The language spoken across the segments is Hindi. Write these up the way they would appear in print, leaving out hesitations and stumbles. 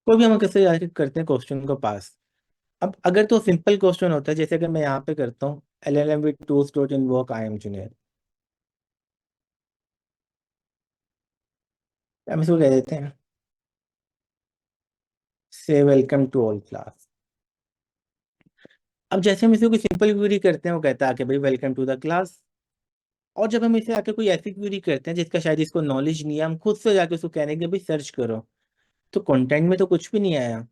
कोई भी हम कैसे आके करते हैं क्वेश्चन को पास। अब अगर तो सिंपल क्वेश्चन होता है, जैसे अगर मैं यहाँ पे करता हूँ LLM with tools dot invoke I am Junaid, हम इसको कह देते हैं से वेलकम टू ऑल क्लास। अब जैसे हम इसे कोई सिंपल क्वेरी करते हैं, वो कहता है कि भाई वेलकम टू द क्लास। और जब हम इसे आके कोई ऐसी क्वेरी करते हैं जिसका शायद इसको नॉलेज नहीं है, हम खुद से जाके उसको कहने के भाई सर्च करो, तो कंटेंट में तो कुछ भी नहीं आया।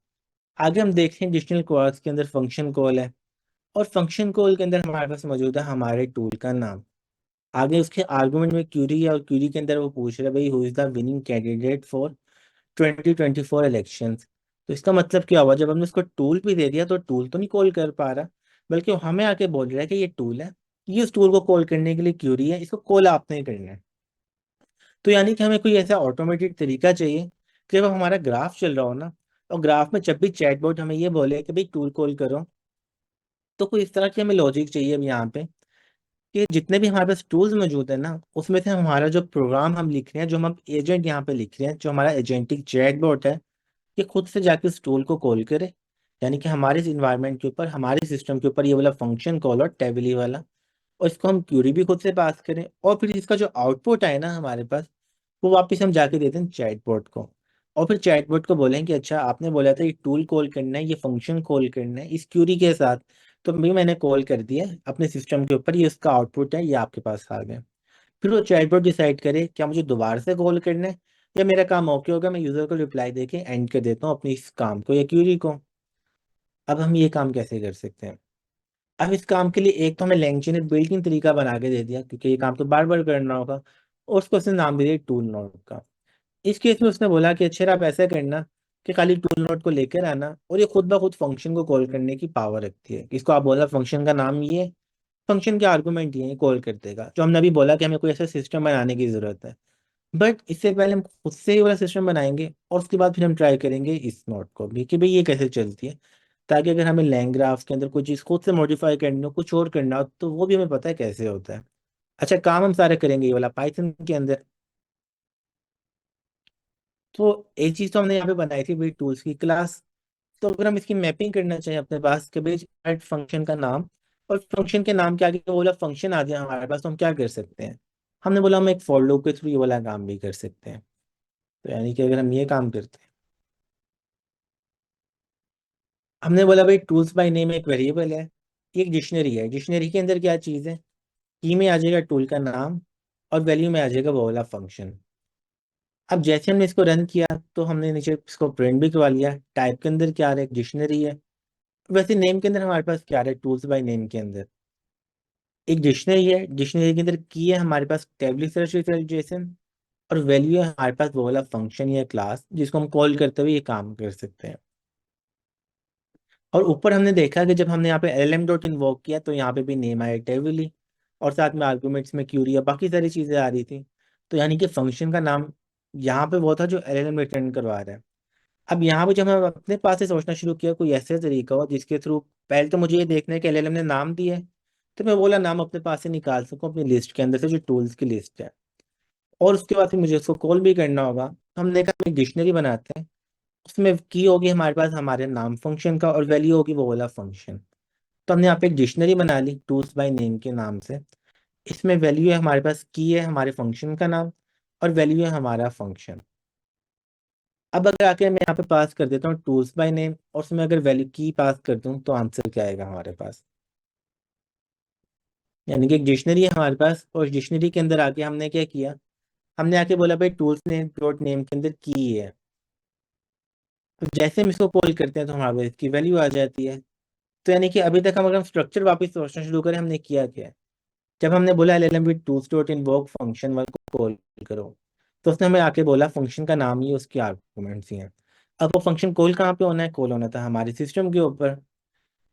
आगे हम देखते हैं डिक्शनरी क्लास के अंदर फंक्शन कॉल है, और फंक्शन कॉल के अंदर हमारे पास मौजूद है हमारे टूल का नाम। आगे उसके आर्गुमेंट में क्यूरी है, और क्यूरी के अंदर वो पूछ रहा है भाई who is the winning candidate for 2024 elections. तो इसका मतलब क्या हुआ, जब हमने उसको टूल भी दे दिया तो टूल तो नहीं कॉल कर पा रहा, बल्कि वो हमें आके बोल रहा है कि ये टूल है, ये उस टूल को कॉल करने के लिए क्यूरी है, इसको कॉल आपने ही करना है। तो यानी कि हमें कोई ऐसा ऑटोमेटिक तरीका चाहिए कि जब हमारा ग्राफ चल रहा हो ना, और ग्राफ में जब भी चैटबॉट हमें ये बोले कि भाई टूल कॉल करो, तो कोई इस तरह की हमें लॉजिक चाहिए अब यहाँ पे कि जितने भी हमारे पास टूल्स मौजूद है ना, उसमें से हमारा जो प्रोग्राम हम लिख रहे हैं, जो हम एजेंट यहाँ पे लिख रहे हैं, जो हमारा एजेंटिक चैटबॉट है, ये खुद से जाके उस टूल को कॉल करे। यानी कि हमारे इस इन्वायरमेंट के ऊपर, हमारे सिस्टम के ऊपर ये वाला फंक्शन कॉल और टेबली वाला, और इसको हम क्यूरी भी खुद से पास करें, और फिर इसका जो आउटपुट आए ना हमारे पास, वो वापस हम जाके देते हैं चैटबॉट को। और फिर चैटबॉट को बोलें कि अच्छा आपने बोला था ये टूल कॉल करना है, ये फंक्शन कॉल करना है इस क्यूरी के साथ, तो भी मैंने कॉल कर दिया अपने सिस्टम के ऊपर, ये उसका आउटपुट है, ये आपके पास आ गया। फिर वो चैटबॉट डिसाइड करे क्या मुझे दोबारा से कॉल करना है, या मेरा काम ओके होगा, मैं यूजर को रिप्लाई देके एंड कर देता हूँ अपने इस काम को या क्यूरी को। अब हम ये काम कैसे कर सकते हैं? अब इस काम के लिए एक तो हमें लैंग्वेज ने बिल्ट इन तरीका बना के दे दिया, क्योंकि ये काम तो बार बार करना होगा, और उसको उसने नाम दे दिया टूल नोट का। इस केस में उसने बोला कि अच्छा आप ऐसा करना कि खाली टूल नोट को लेकर आना, और ये खुद ब खुद फंक्शन को कॉल करने की पावर रखती है। इसको आप बोला फंक्शन का नाम ये है, फंक्शन के आर्गुमेंट ये कॉल कर देगा। जो हमने अभी बोला कि हमें कोई ऐसा सिस्टम बनाने की जरूरत है, बट इससे पहले हम खुद से ही वाला सिस्टम बनाएंगे, और उसके बाद फिर हम ट्राई करेंगे इस नोट को भी कि भाई ये कैसे चलती है, ताकि अगर हमें लैंग ग्राफ के अंदर कोई चीज़ खुद से मॉडिफाई करनी हो, कुछ और करना हो, तो वो भी हमें पता है कैसे होता है। अच्छा, काम हम सारे करेंगे ये वाला पाइथन के अंदर। तो एक चीज़ तो हमने यहाँ पे बनाई थी भाई टूल्स की क्लास। तो अगर हम इसकी मैपिंग करना चाहें अपने पास कि भाई ऐड फंक्शन का नाम, और फंक्शन के नाम के आगे वो वाला फंक्शन आ जाए हमारे पास, तो हम क्या कर सकते हैं? हमने बोला हम एक फॉर लूप के थ्रू ये वाला काम भी कर सकते हैं। तो यानी कि अगर हम ये काम करते हैं, हमने बोला भाई टूल्स बाय नेम एक वेरिएबल है, ये एक डिक्शनरी है। डिक्शनरी के अंदर क्या चीज़ है? की में आ जाएगा टूल का नाम, और वैल्यू में आ जाएगा वो वाला फंक्शन। अब जैसे हमने इसको रन किया, तो हमने नीचे इसको प्रिंट भी करवा लिया। टाइप के अंदर क्या आ रहा है? एक डिक्शनरी है। वैसे नेम के अंदर हमारे पास क्या आ रहा है? टूल्स बाय नेम के अंदर एक डिक्शनरी है। डिक्शनरी के अंदर की है हमारे पास टेबल सर्च रिजल्ट जेसन, और वैल्यू है हमारे पास वो वाला फंक्शन या क्लास जिसको हम कॉल करते हुए ये काम कर सकते हैं। और ऊपर हमने देखा कि जब हमने यहाँ पे LLM डॉट इन्वोक किया, तो यहाँ पे भी नेम आया टेबली, और साथ में आर्गुमेंट्स में क्यूरी, बाकी सारी चीजें आ रही थी। तो यानी कि फंक्शन का नाम यहाँ पे वो था जो LLM रिटर्न करवा रहा है। अब यहाँ पे जब हम अपने पास से सोचना शुरू किया कोई ऐसा तरीका हो जिसके थ्रू, पहले तो मुझे ये देखना है कि LLM ने नाम दिया है, तो मैं बोला नाम अपने पास से निकाल सकूँ अपनी लिस्ट के अंदर से, जो टूल्स की लिस्ट है। और उसके बाद फिर मुझे उसको कॉल भी करना होगा। हमने कहा एक डिक्शनरी बनाते हैं, उसमें की होगी हमारे पास हमारे नाम फंक्शन का, और वैल्यू होगी वो वाला फंक्शन। तो हमने यहाँ पे एक डिक्शनरी बना ली टूल्स बाय नेम के नाम से। इसमें वैल्यू है हमारे पास, की है हमारे फंक्शन का नाम, और वैल्यू है हमारा फंक्शन। अब अगर आके मैं यहाँ पे पास कर देता हूँ टूल्स बाय नेम, और उसमें अगर वैल्यू की पास कर दूँ, तो आंसर क्या आएगा हमारे पास? यानी कि एक डिक्शनरी है हमारे पास, और डिक्शनरी के अंदर आके हमने क्या किया, हमने आके बोला भाई टूल्स नेम डॉट नेम के अंदर की है। तो जैसे हम इसको कॉल करते हैं, तो हमारे पास इसकी वैल्यू आ जाती है। तो यानी कि अभी तक हम अगर हम स्ट्रक्चर वापस सोचना शुरू करें, हमने किया क्या है? जब हमने बोला LLM with tools dot invoke function one को कॉल करो, तो उसने हमें आके बोला फंक्शन का नाम ही उसके आर्गुमेंट्स ही हैं। अब वो फंक्शन कॉल कहाँ पे होना है? कॉल होना था हमारे सिस्टम के ऊपर।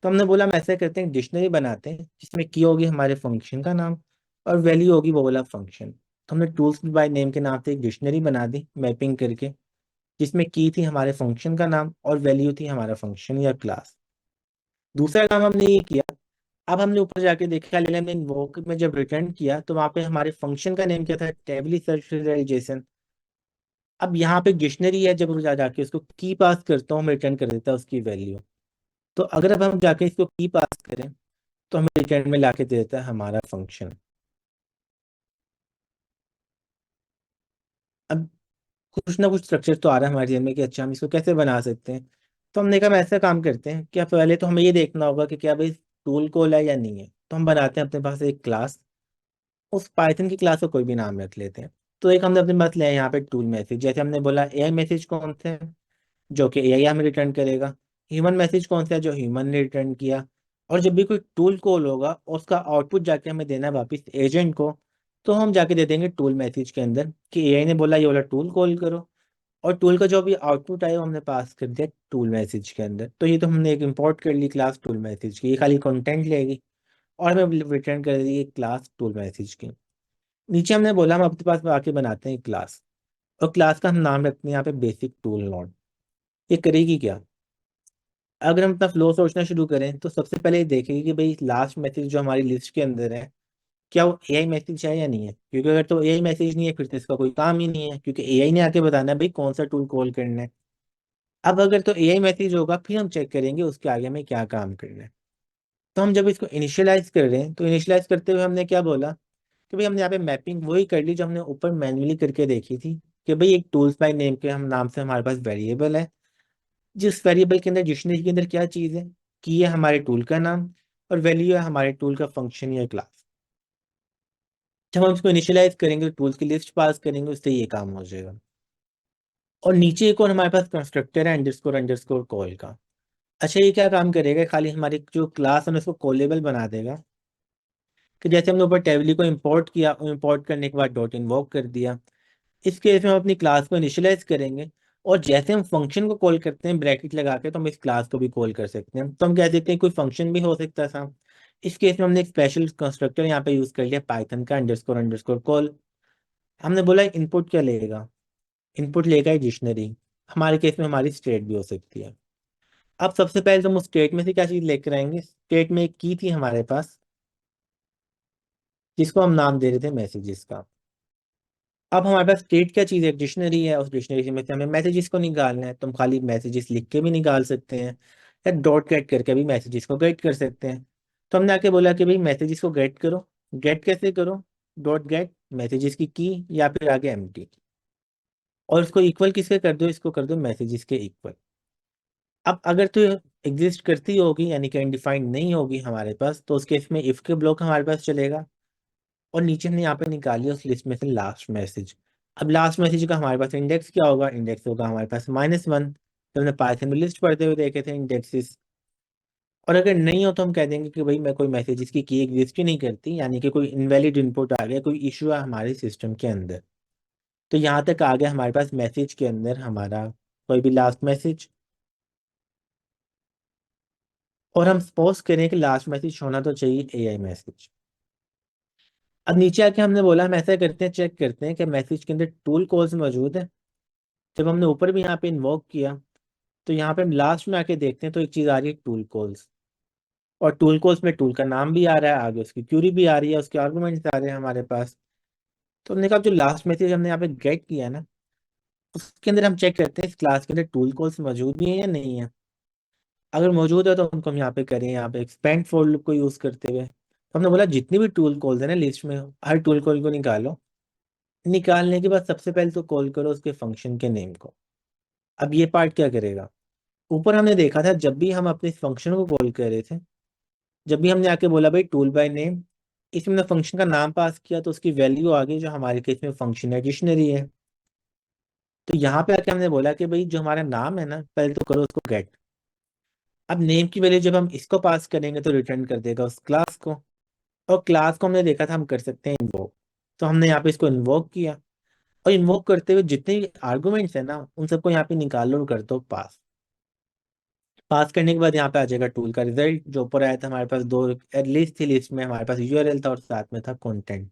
तो हमने बोला हम ऐसा करते हैं, डिक्शनरी बनाते हैं जिसमें की होगी हमारे फंक्शन का नाम, और वैल्यू होगी वो वाला फंक्शन। तो हमने टूल्स बाय नेम के नाम से एक डिक्शनरी बना दी मैपिंग करके, जिसमें की थी हमारे फंक्शन का नाम, और वैल्यू थी हमारा फंक्शन या क्लास। दूसरा काम हमने ये किया, अब हमने ऊपर जाके देखा लेकिन हमने इन्वोक में जब रिटर्न किया, तो वहां पे हमारे फंक्शन का नेम क्या था? टेबली सर्च रिजल्ट जेसन। अब यहाँ पे डिक्शनरी है, जब हम जाके उसको की पास करता हूँ, मैं रिटर्न कर देता है उसकी वैल्यू। तो अगर अब हम जाके इसको की पास करें तो हमें रिटर्न में लाके दे देता है हमारा फंक्शन। अब कुछ ना कुछ स्ट्रक्चर तो आ रहा है हमारे जेब में कि अच्छा हम इसको कैसे बना सकते हैं। तो हमने कहा हम ऐसा काम करते हैं कि अब पहले तो हमें ये देखना होगा कि क्या भाई टूल कॉल है या नहीं है। तो हम बनाते हैं अपने पास एक क्लास, उस पाइथन की क्लास को कोई भी नाम रख लेते हैं। तो एक हमने अपने पास लिया है यहाँ पे टूल मैसेज, जैसे हमने बोला एआई मैसेज कौन सा है, जो कि एआई हमें रिटर्न करेगा। ह्यूमन मैसेज कौन सा है, जो ह्यूमन ने रिटर्न किया। और जब भी कोई टूल कॉल होगा उसका आउटपुट जाके हमें देना है वापस एजेंट को। तो हम जाके दे देंगे टूल मैसेज के अंदर कि एआई ने बोला ये वाला टूल कॉल करो। और टूल का जो भी आउटपुट आया वो हमने पास कर दिया टूल मैसेज के अंदर। तो ये तो हमने एक इंपोर्ट कर ली क्लास टूल मैसेज की, ये खाली कंटेंट लेगी और हमें रिटर्न कर देगी क्लास टूल मैसेज की। नीचे हमने बोला हम अपने पास आके बनाते हैं क्लास, और क्लास का हम नाम रखते हैं यहाँ पे बेसिक टूल नोड। ये करेगी क्या? अगर हम अपना फ्लो सोचना शुरू करें तो सबसे पहले ये देखेगी कि भाई लास्ट मैसेज जो हमारी लिस्ट के अंदर है, क्या वो एआई मैसेज है या नहीं है। क्योंकि अगर तो एआई मैसेज नहीं है फिर तो इसका कोई काम ही नहीं है, क्योंकि एआई ने आके बताना है भाई कौन सा टूल कॉल करना है। अब अगर तो एआई मैसेज होगा फिर हम चेक करेंगे उसके आगे हमें क्या काम करना है। तो हम जब इसको इनिशियलाइज कर रहे हैं तो इनिशियलाइज करते हुए हमने क्या बोला कि भाई हमने यहाँ पे मैपिंग वही कर ली जो हमने ऊपर मैन्युअली करके देखी थी, कि भाई एक टूल्स बाय नेम के हम नाम से हमारे पास वेरिएबल है, जिस वेरिएबल के अंदर डिक्शनरी के अंदर क्या चीज़ है, की है हमारे टूल का नाम, और वैल्यू है हमारे टूल का फंक्शन या क्लास। जब हम इसको इनिशियलाइज करेंगे तो टूल्स की लिस्ट पास करेंगे, उससे ये काम हो जाएगा। और नीचे एक और हमारे पास कंस्ट्रक्टर है अंडरस्कोर अंडरस्कोर कॉल का। अच्छा ये क्या काम करेगा, खाली हमारी जो क्लास है उसको कॉलेबल बना देगा। कि जैसे हमने ऊपर टेबली को इंपोर्ट किया, इंपोर्ट करने के बाद डॉट इन्वोक कर दिया, इस केस में हम अपनी क्लास को इनिशियलाइज करेंगे। और जैसे हम फंक्शन को कॉल करते हैं ब्रैकेट लगा के, तो हम इस क्लास को भी कॉल कर सकते हैं। तो हम कह देते हैं कोई फंक्शन भी हो सकता था। इस केस में हमने एक स्पेशल कंस्ट्रक्टर यहाँ पे यूज कर लिया पाइथन का अंडरस्कोर अंडरस्कोर कॉल। हमने बोला इनपुट क्या लेगा, इनपुट लेगा डिक्शनरी। हमारे केस में हमारी स्टेट भी हो सकती है। अब सबसे पहले तो हम उस स्टेट में से क्या चीज लेकर आएंगे, स्टेट में एक की थी हमारे पास जिसको हम नाम दे रहे थे मैसेजेस का। अब हमारे पास स्टेट क्या चीज़ है, डिक्शनरी है, उस डिक्शनरी में से हमें मैसेजेस को निकालना है। तो हम खाली मैसेजेस लिख के भी निकाल सकते हैं, या डॉट गेट करके भी मैसेजेस को गेट कर सकते हैं। तो हमने आके बोला कि भाई मैसेजेस को गेट करो। गेट कैसे करो, डॉट गेट मैसेजेस की या फिर आगे एम्प्टी। और इसको इक्वल किसके कर दो, इसको कर दो मैसेजेस के इक्वल। अब अगर तो एग्जिस्ट करती होगी यानी कि अनडिफाइंड नहीं होगी हमारे पास, तो उस केस में इफ के ब्लॉक हमारे पास चलेगा। और नीचे हमने यहाँ पे निकाली उस लिस्ट में से लास्ट मैसेज। अब लास्ट मैसेज का हमारे पास इंडेक्स क्या होगा, इंडेक्स होगा हमारे पास -1। तो हमने पाइथन में लिस्ट पढ़ते हुए देखे थे इंडेक्सेस। और अगर नहीं हो तो हम कह देंगे कि भाई मैं कोई मैसेज की एग्जिस्ट ही नहीं करती, यानी कि कोई इनवैलिड इनपुट आ गया, कोई इशू है हमारे सिस्टम के अंदर। तो यहाँ तक आ गया हमारे पास मैसेज के अंदर हमारा कोई भी लास्ट मैसेज। और हम सपोज करें कि लास्ट मैसेज होना तो चाहिए एआई मैसेज। अब नीचे आके हमने बोला हम ऐसा करते हैं, चेक करते हैं कि मैसेज के अंदर टूल कॉल्स मौजूद है। जब हमने ऊपर भी यहाँ पे इन्वोक किया तो यहाँ पे हम लास्ट में आके देखते हैं तो एक चीज आ रही है टूल कॉल्स। और टूल कॉल्स में टूल का नाम भी आ रहा है, आगे उसकी क्यूरी भी आ रही है, उसके आर्गुमेंट्स आ रहे हैं हमारे पास। तो हमने कहा जो लास्ट मैसेज हमने यहाँ पे गेट किया है ना, उसके अंदर हम चेक करते हैं इस क्लास के अंदर टूल कॉल्स मौजूद भी है या नहीं है। अगर मौजूद है तो उनको हम यहाँ पे करें, यहाँ पे एक्सपेंड फॉर लूप को यूज करते हुए तो हमने बोला जितनी भी टूल कॉल्स है ना लिस्ट में, हर टूल कॉल को निकालो। निकालने के बाद सबसे पहले तो कॉल करो उसके फंक्शन के नेम को। अब ये पार्ट क्या करेगा, ऊपर हमने देखा था जब भी हम अपने फंक्शन को कॉल कर रहे थे, जब भी हमने आके बोला भाई टूल बाय नेम, इसमें हमने फंक्शन का नाम पास किया तो उसकी वैल्यू आ गई जो हमारे केस में फंक्शन है डिक्शनरी है। तो यहाँ पे आके हमने बोला कि भाई जो हमारा नाम है ना पहले तो करो उसको गेट। अब नेम की वैल्यू जब हम इसको पास करेंगे तो रिटर्न कर देगा उस क्लास को। और क्लास को हमने देखा था हम कर सकते हैं इन्वोक। तो हमने यहाँ पे इसको इन्वोक किया। और इन्वोक करते हुए जितने भी आर्गुमेंट्स है ना उन सबको यहाँ पे निकालो और कर दो पास। पास करने के बाद यहाँ पे आ जाएगा टूल का रिजल्ट जो ऊपर आया था हमारे पास दो लिस्ट थी, लिस्ट में हमारे पास यूआरएल था और साथ में था कंटेंट।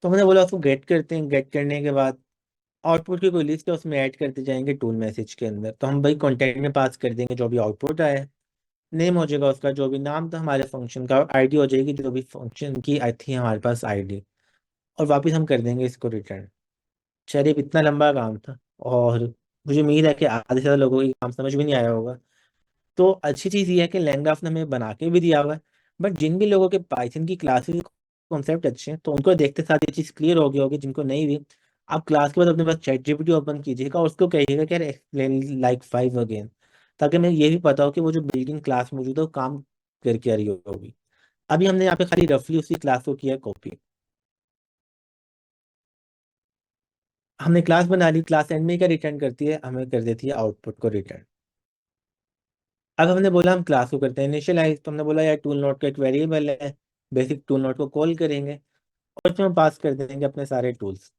तो हमने बोला उसको गेट करते हैं, गेट करने के बाद आउटपुट की कोई लिस्ट है उसमें ऐड करते जाएंगे टूल मैसेज के अंदर। तो हम भाई कंटेंट में पास कर देंगे जो भी आउटपुट आया है, नेम हो जाएगा उसका जो भी नाम था हमारे फंक्शन का, आईडी हो जाएगी जो भी फंक्शन की आई थी हमारे पास आईडी। और वापस हम कर देंगे इसको रिटर्न। चलिए इतना लंबा काम था। और मुझे उम्मीद है कि आधे से ज़्यादा लोगों को ये काम समझ भी नहीं आया होगा। तो अच्छी चीज़ ये है कि लैंग्राफ ने हमें बना के भी दिया हुआ है। बट जिन भी लोगों के पाइथन की क्लासेस कॉन्सेप्ट अच्छे हैं तो उनको देखते साथ ये चीज़ क्लियर हो गई होगी। जिनको नहीं भी, आप क्लास के बाद अपने पास चैट जीपीटी ओपन कीजिएगा और उसको कहिएगा कि यार एक्सप्लेन लाइक फाइव अगेन, ताकि हमें ये भी पता हो कि वो जो बिल्डिंग क्लास मौजूद है वो काम करके आ रही होगी। अभी हमने यहाँ पे खाली रफली उसी क्लास को किया कॉपी। हमने क्लास बना ली, क्लास एंड में क्या रिटर्न करती है, हमें कर देती है आउटपुट को रिटर्न। अब हमने बोला हम क्लास को करते हैं इनिशियलाइज, तो हमने बोला यार टूल नोट का एक वेरिएबल है, बेसिक टूल नोट को कॉल करेंगे और उसमें हम पास कर देंगे अपने सारे टूल्स।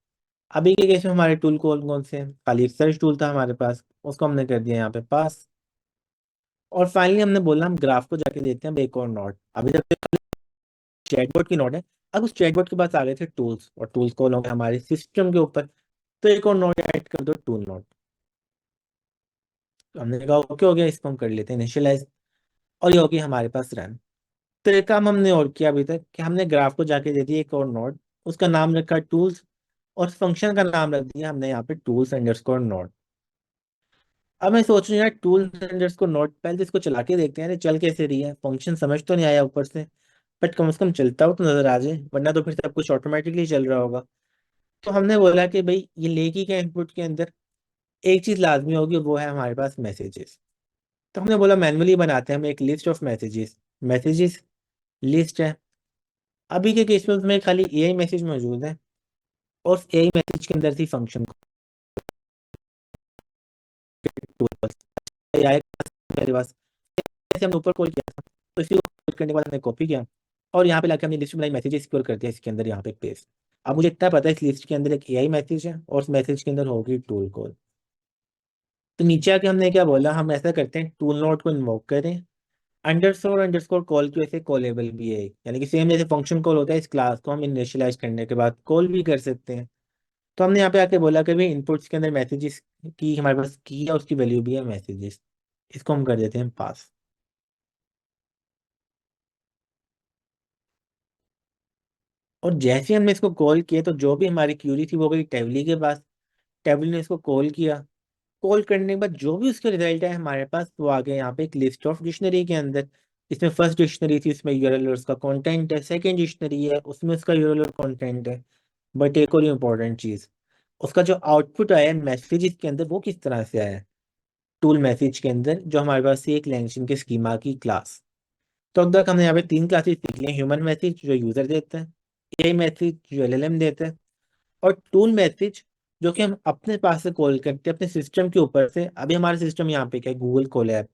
अभी के केस में हमारे टूल कौन कौन से हैं, खाली एक सर्च टूल था हमारे पास, उसको हमने कर दिया यहाँ पे पास। और फाइनली हमने बोला हम ग्राफ को जाके देते हैं एक और नोट। अभी तक चैटबॉट की नोट है, अब उस चैटबॉट के पास आ गए थे टूल्स, और टूल्स कॉल होंगे हमारे सिस्टम के ऊपर। तो एक और नोट ऐड कर दो, टूल नोट। तो हमने कहा ओके हो गया, इसको हम कर लेते हैं इनिशियलाइज, और ये हो गई हमारे पास रन। तो एक काम हमने और किया अभी तक कि हमने ग्राफ को जाके दे दिया एक और नोड, उसका नाम रखा टूल्स, और फंक्शन का नाम रख दिया हमने यहाँ पे टूल्स अंडरस्कोर नोड। अब मैं सोच रही हूँ यार टूल्स अंडरस्कोर नोड, पहले तो इसको चला के देखते हैं यार ये चल कैसे रही है, फंक्शन समझ तो नहीं आया ऊपर से, बट कम से कम चलता हो तो नजर आ जाए, वरना तो फिर सब कुछ ऑटोमेटिकली चल रहा होगा। तो हमने बोला कि भाई ये लेगी क्या इनपुट के अंदर, एक चीज लाजमी होगी, वो है हमारे पास मैसेजेस। तो हमने बोला मैनुअली बनाते हैं हम एक list of messages. Messages list है, अभी के केस में उसमें खाली एआई मैसेज मौजूद है, और एआई मैसेज के अंदर थी फंक्शन एआई मेरे पास। जैसे हमने ऊपर कॉल किया था, तो इसी को कॉल करने के बाद हमने कॉपी किया और यहाँ पे लाके हमने लिस्ट में मैसेजेस सिक्योर कर दिया इसके अंदर, यहाँ पे पेस्ट। अब मुझे इतना पता है इस लिस्ट के अंदर एक एआई मैसेज है और उस मैसेज के अंदर होगी टूल कॉल। तो नीचे आके हमने क्या बोला, हम ऐसा करते हैं टूल नोट को इन्वोक करें, अंडरस्कोर अंडरस्कोर कॉल की वजह से कॉलेबल भी है, यानी कि सेम जैसे फंक्शन कॉल होता है इस क्लास को हम इनिशियलाइज करने के बाद कॉल भी कर सकते हैं। तो हमने यहाँ पे आके बोला कि भाई इनपुट्स के अंदर मैसेजेस की हमारे पास की है, उसकी वैल्यू भी है मैसेजेस, इसको हम कर देते हैं पास। और जैसे ही हमने इसको कॉल किया तो जो भी हमारी क्यूरी थी वो गई टेबली के पास, टेबली ने इसको कॉल किया। कॉल करने के बाद जो भी उसका रिजल्ट है हमारे पास वो आ गया यहाँ पे एक लिस्ट ऑफ डिक्शनरी के अंदर। इसमें फर्स्ट डिक्शनरी थी, उसमें यूआरएल और उसका कंटेंट है, सेकंड डिक्शनरी है उसमें उसका यूआरएल और कंटेंट है। बट एक और इम्पोर्टेंट चीज, उसका जो आउटपुट आया है मैसेजेस के अंदर वो किस तरह से आया है, टूल मैसेज के अंदर जो हमारे पास है एक लैंग्वेज के स्कीमा की क्लास। तो अब तक हमने यहाँ पे तीन क्लासेस सीख ली, ह्यूमन मैसेज जो यूजर देता है, एआई मैसेज जो एलएलएम देता है, और टूल मैसेज जो कि हम अपने पास से कॉल करते हैं अपने सिस्टम के ऊपर से। अभी हमारा सिस्टम यहाँ पे क्या है, गूगल कॉल ऐप,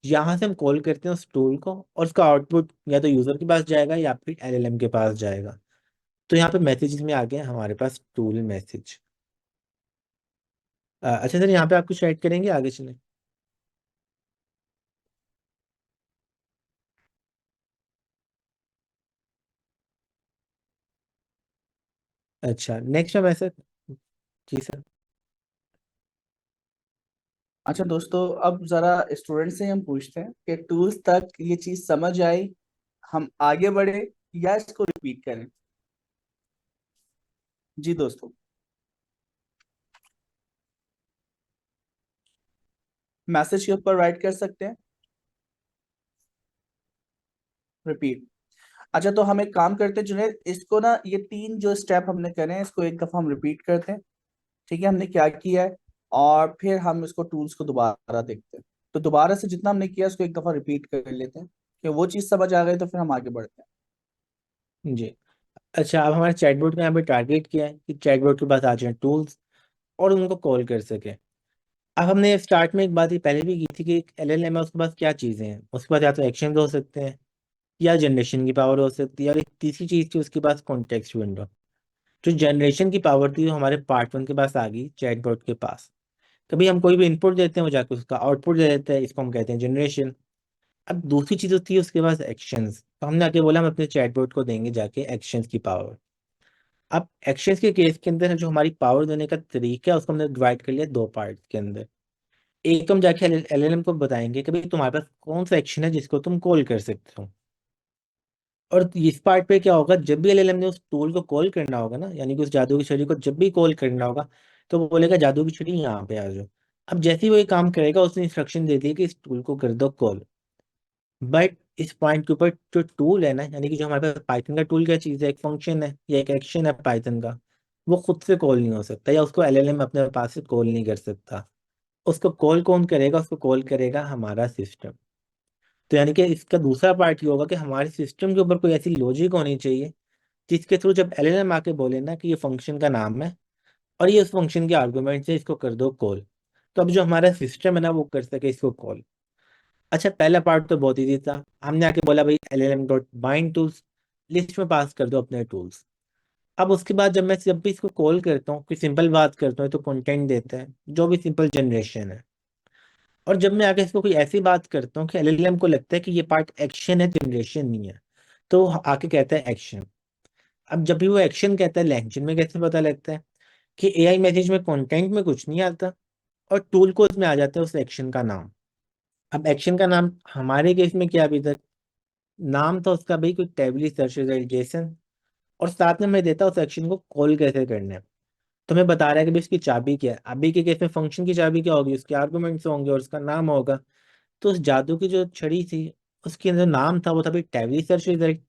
यहाँ से हम कॉल करते हैं उस टूल को और उसका आउटपुट या तो यूजर के पास जाएगा या फिर एलएलएम के पास जाएगा। तो यहाँ पे मैसेजेस में आ गया हमारे पास टूल मैसेज। अच्छा सर, यहाँ पे आप कुछ ऐड करेंगे आगे चले? अच्छा नेक्स्ट में सर। जी सर। अच्छा दोस्तों, अब जरा स्टूडेंट से हम पूछते हैं कि टूल्स तक ये चीज समझ आई, हम आगे बढ़े या इसको रिपीट करें। जी दोस्तों, मैसेज के ऊपर राइट कर सकते हैं रिपीट। अच्छा, तो हम एक काम करते हैं जुनेद, इसको ना ये तीन जो स्टेप हमने करे हैं इसको एक दफा हम रिपीट करते हैं। ठीक है, हमने क्या किया है, और फिर हम इसको टूल्स को दोबारा देखते हैं। तो दोबारा से जितना हमने किया उसको एक दफा रिपीट कर लेते हैं, कि वो चीज समझ आ गई तो फिर हम आगे बढ़ते हैं। जी। अच्छा, अब हमारे चैटबॉट का यहाँ पे टारगेट क्या है कि चैटबॉट के पास आ जाए टूल्स और उनको कॉल कर सके। अब हमने स्टार्ट में एक बात ही पहले भी की थी कि एक एलएलएम है उसके पास क्या चीज़ें हैं, उसके पास या तो एक्शन हो सकते हैं या जनरेशन की पावर हो सकती है, और एक तीसरी चीज़ थी उसके पास कॉन्टेक्स्ट विंडो। जो जनरेशन की पावर थी वो हमारे पार्ट वन के पास आ गई चैटबॉट के पास। कभी हम कोई भी इनपुट देते हैं वो जाके उसका आउटपुट दे देता है, इसको हम कहते हैं जनरेशन। अब दूसरी चीज़ होती है उसके पास एक्शंस, तो हमने आके बोला हम अपने चैटबॉट को देंगे जाके एक्शंस की पावर। अब एक्शंस के केस के अंदर जो हमारी पावर देने का तरीका है उसको हमने डिवाइड कर लिया दो पार्ट के अंदर। एक तो हम जाके एलएलएम को बताएंगे कि भाई तुम्हारे पास कौन सा एक्शन है जिसको तुम कॉल कर सकते हो, और इस पार्ट पे क्या होगा, जब भी एलएलएम ने उस टूल को कॉल करना होगा ना, यानी कि उस जादू की छड़ी को जब भी कॉल करना होगा, तो वो बोलेगा जादू की छड़ी यहाँ पे आ जाओ। अब जैसे ही वो ये काम करेगा, उसने इंस्ट्रक्शन दे दी कि इस टूल को कर दो कॉल। बट इस पॉइंट के ऊपर जो टूल है ना, यानी कि जो हमारे पास पाइथन का टूल क्या चीज़ है, एक फंक्शन है या एक एक्शन है पाइथन का, वो खुद से कॉल नहीं हो सकता, या उसको एलएलएम अपने पास से कॉल नहीं कर सकता। उसको कॉल कौन करेगा, उसको कॉल करेगा हमारा सिस्टम। तो यानी कि इसका दूसरा पार्ट ये होगा कि हमारे सिस्टम के ऊपर कोई ऐसी लॉजिक होनी चाहिए जिसके थ्रू जब एलएलएम आके बोले ना कि ये फंक्शन का नाम है और ये उस फंक्शन के आर्गुमेंट से इसको कर दो कॉल, तो अब जो हमारा सिस्टम है ना वो कर सके इसको कॉल। अच्छा, पहला पार्ट तो बहुत ईजी था, हमने आके बोला भाई LLM dot bind tools, list में पास कर दो अपने टूल्स। अब उसके बाद जब भी इसको कॉल करता हूँ, कोई सिंपल बात करता हूँ तो कंटेंट देता है, जो भी सिंपल जनरेशन है। और जब मैं आगे इसको कोई ऐसी बात करता हूँ कि एलएलएम को लगता है कि ये पार्ट एक्शन है, जनरेशन नहीं है, तो वो आके कहता है एक्शन। अब जब भी वो एक्शन कहता है, लैंग्वेज में कैसे पता लगता है कि एआई मैसेज में कंटेंट में कुछ नहीं आता और टूल कोड में आ जाता है उस एक्शन का नाम। अब एक्शन का नाम हमारे केस में क्या, अभी तक नाम था उसका भाई कोई टेबली सर्च रिजल्ट जेसन, और साथ में मैं देता उस एक्शन को कॉल कैसे करना है। तो मैं बता रहा है कि भाई इसकी चाबी क्या है, अभी के केस में फंक्शन की चाबी क्या होगी, उसके आर्गुमेंट्स होंगे और उसका नाम होगा। तो उस जादू की जो छड़ी थी, उसके अंदर नाम था वो था भाई टेबली सर्च रिजल्ट,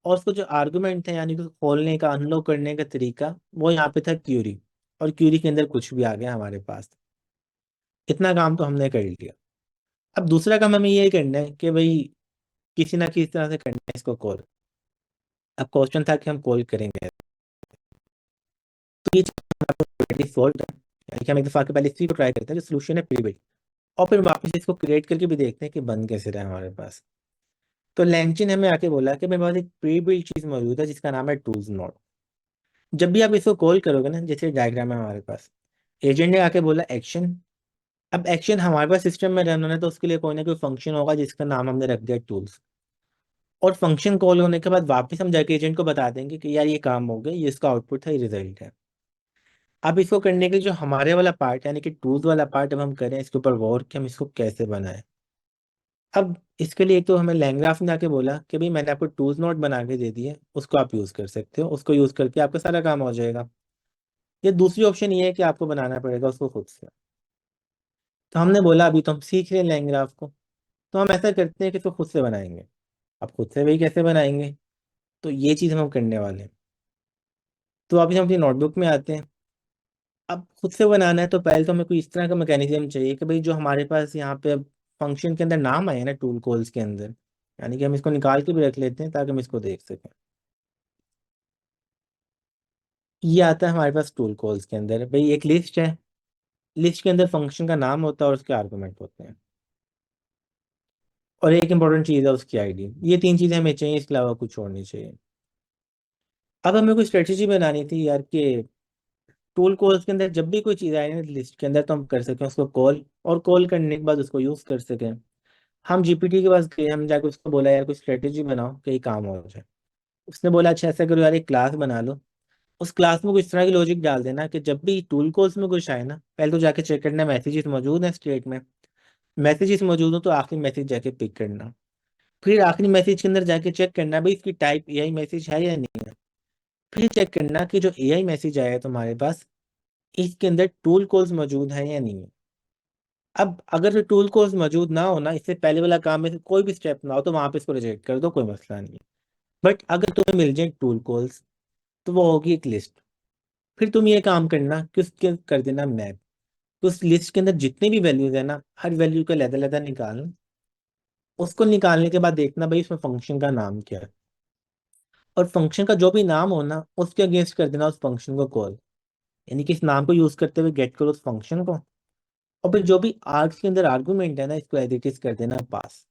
और उसको जो आर्गुमेंट थे यानी कि खोलने का अनलॉक करने का तरीका, वो यहाँ पे था क्यूरी। और क्यूरी के अंदर कुछ भी आ गया हमारे पास। इतना काम तो हमने कर लिया। अब दूसरा काम हमें ये करना है कि भाई किसी ना किसी तरह से करना है इसको कॉल। अब क्वेश्चन था कि हम कॉल करेंगे, तो ये चीज सॉल्व है। यानी कि हम एक दफा के पहले इसी को ट्राई करते हैं, जो सोल्यूशन है प्री बिल्ट, और फिर वापस इसको क्रिएट करके भी देखते हैं कि बन कैसे रहा है हमारे पास। तो लैंचिन हमें आके बोला कि मेरे पास एक प्री बिल्ट चीज मौजूद है जिसका नाम है टूल्स नोड। जब भी आप इसको कॉल करोगे ना, जैसे डायग्राम है हमारे पास, एजेंट ने आके बोला एक्शन। अब एक्शन हमारे पास सिस्टम में रन होना है, तो उसके लिए कोई ना कोई फंक्शन होगा जिसका नाम हमने रख दिया टूल्स। और फंक्शन कॉल होने के बाद वापस हम जाके एजेंट को बता देंगे कि यार ये काम हो गया, ये इसका आउटपुट है, ये रिजल्ट है। अब इसको करने के लिए जो हमारे वाला पार्ट यानी कि टूल्स वाला पार्ट, अब हम करें इसके ऊपर गौर कि हम इसको कैसे बनाएं। अब इसके लिए एक तो हमें लैंग्राफ ने आके बोला कि भाई मैंने आपको टूल्स नोट बना के दे दिए, उसको आप यूज कर सकते हो, उसको यूज करके आपका सारा काम हो जाएगा। ये दूसरी ऑप्शन ये है कि आपको बनाना पड़ेगा उसको खुद से। तो हमने बोला अभी तो हम सीख रहे हैं लैंग्राफ को, तो हम ऐसा करते हैं कि इसको खुद से बनाएंगे। अब खुद से वही कैसे बनाएंगे, तो ये चीज हम करने वाले हैं। तो अभी हम अपनी नोटबुक में आते हैं। अब खुद से बनाना है तो पहले तो हमें कोई इस तरह का मैकेनिज्म चाहिए कि भाई जो हमारे पास यहाँ पे फंक्शन के अंदर नाम आए ना टूल कॉल्स के अंदर, यानी कि हम इसको निकाल के भी रख लेते हैं ताकि हम इसको देख सकें। ये आता है हमारे पास टूल कॉल्स के अंदर, भाई एक लिस्ट है, लिस्ट के अंदर फंक्शन का नाम होता है और उसके आर्गुमेंट होते हैं, और एक इंपॉर्टेंट चीज़ है उसकी आईडी। ये तीन चीज़ें हमें चाहिए, इसके अलावा कुछ और नहीं चाहिए। अब हमें कोई स्ट्रेटेजी बनानी थी यार कि टूल कॉल्स के अंदर जब भी कोई चीज़ आए ना लिस्ट के अंदर, तो हम कर सकें उसको कॉल, और कॉल करने के बाद उसको यूज़ कर सकें। हम जीपीटी के पास गए, हम जाकर उसको बोला यार कोई स्ट्रेटेजी बनाओ कि ये काम हो जाए। उसने बोला अच्छा ऐसा करो यार, एक क्लास बना लो, उस क्लास में कुछ इस तरह की लॉजिक डाल देना कि जब भी टूल कॉल्स में कुछ आए ना, पहले तो जाके चेक करना मैसेजेस मौजूद हैं स्टेट में, मैसेजेस मौजूद हो तो आखिरी मैसेज जाके पिक करना। फिर आखिरी मैसेज के अंदर जाके चेक करना भाई इसकी टाइप एआई मैसेज है या नहीं है। फिर चेक करना कि जो एआई मैसेज आया है तुम्हारे पास, इसके अंदर टूल कॉल्स मौजूद है या नहीं है। अब अगर जो टूल कॉल्स मौजूद ना हो ना, इससे पहले वाला काम में से कोई भी स्टेप ना हो, तो वहां पे इसको रिजेक्ट कर दो, कोई मसला नहीं है। बट अगर तुम्हें मिल जाए टूल कॉल्स, तो वो होगी एक लिस्ट। फिर तुम ये काम करना कि उसके कर देना मैप। तो उस लिस्ट के अंदर जितनी भी वैल्यूज है ना, हर वैल्यू का लहदा लहदा निकालना। उसको निकालने के बाद देखना भाई उसमें फंक्शन का नाम क्या है, और फंक्शन का जो भी नाम हो ना उसके अगेंस्ट कर देना उस फंक्शन को कॉल। यानी कि इस नाम को यूज करते हुए गेट करो उस फंक्शन को, और फिर जो भी आर्ग्स के अंदर आर्गुमेंट है ना, इसको एज इट इज कर देना पास।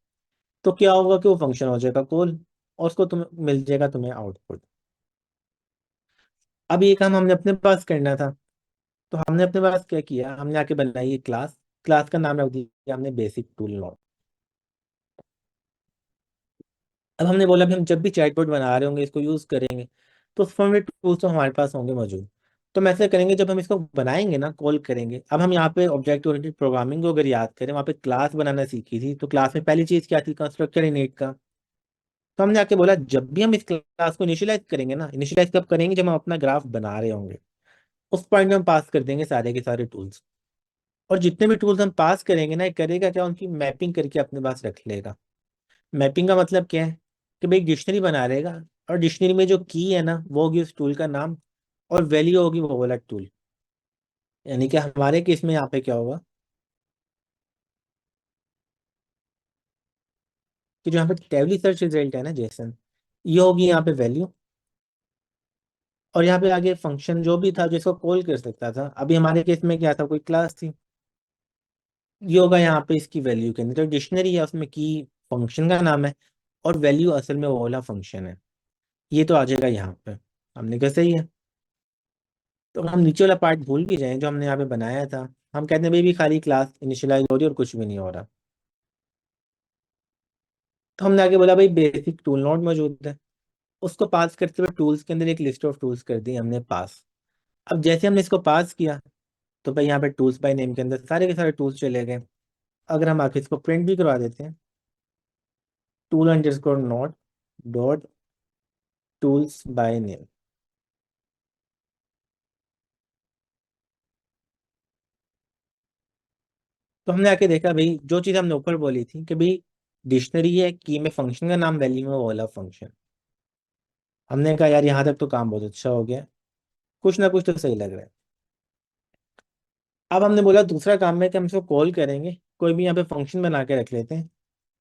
तो क्या होगा कि वो फंक्शन हो जाएगा कॉल, और उसको तुम्हें मिल जाएगा तुम्हें आउटपुट। अब ये काम हमने अपने पास करना था। तो हमने अपने पास क्या किया, हमने आके बनाई एक क्लास, क्लास का नाम रख दिया हमने बेसिक टूल नोड। अब हमने बोला भी हम जब भी चैटबॉट बना रहे होंगे इसको यूज करेंगे, तो उस फॉर्म में टूल्स तो हमारे पास होंगे मौजूद। तो हम ऐसा करेंगे, जब हम इसको बनाएंगे ना कॉल करेंगे, अब हम यहाँ पे ऑब्जेक्ट ओरिएंटेड प्रोग्रामिंग को अगर याद करें, वहाँ पे क्लास बनाना सीखी थी, तो क्लास में पहली चीज क्या थी, कंस्ट्रक्टर इनिट का। तो हमने आके बोला जब भी हम इस क्लास को इनिशियलाइज करेंगे ना, इनिशियलाइज कब करेंगे, जब हम अपना ग्राफ बना रहे होंगे, उस पॉइंट में हम पास कर देंगे सारे के सारे टूल्स। और जितने भी टूल्स हम पास करेंगे ना, ये करेगा क्या, उनकी मैपिंग करके अपने पास रख लेगा। मैपिंग का मतलब क्या है कि भाई डिक्शनरी बना लेगा, और डिक्शनरी में जो की है ना वो होगी उस टूल का नाम, और वैल्यू होगी वो वाला टूल। यानी कि हमारे केस में यहाँ पे क्या होगा कि जो यहाँ पे टेबली सर्च रिजल्ट है ना जेसन, ये होगी यहाँ पे वैल्यू। और यहाँ पे आगे फंक्शन जो भी था जिसको कॉल कर सकता था, अभी हमारे केस में क्या था, कोई क्लास थी, ये होगा यहाँ पे इसकी वैल्यू के अंदर। तो डिक्शनरी है उसमें की फंक्शन का नाम है, और वैल्यू असल में वो वाला फंक्शन है, ये तो आ जाएगा यहाँ पे। हमने कहा सही है। तो हम नीचे वाला पार्ट भूल भी जाएं जो हमने यहाँ पे बनाया था। हम कहते हैं भाई भी खाली क्लास इनिशियलाइज हो रही है और कुछ भी नहीं हो रहा। तो हमने आगे बोला भाई बेसिक टूल नोड मौजूद है, उसको पास करते हुए टूल्स के अंदर एक लिस्ट ऑफ टूल्स कर दी हमने पास। अब जैसे हमने इसको पास किया, तो भाई यहाँ पे टूल्स बाय नेम के अंदर सारे के सारे टूल्स चले गए। अगर हम आके इसको प्रिंट भी करवा देते हैं, tool underscore node dot tools by name, तो हमने आके देखा भाई जो चीज़ हमने ऊपर बोली थी कि भाई डिक्शनरी है, की में फंक्शन का नाम, वैल्यू में वो वाला फंक्शन। हमने कहा यार यहाँ तक तो काम बहुत अच्छा हो गया, कुछ ना कुछ तो सही लग रहा है। अब हमने बोला दूसरा काम है कि हम इसको कॉल करेंगे, कोई भी यहाँ पे फंक्शन बना के रख लेते हैं।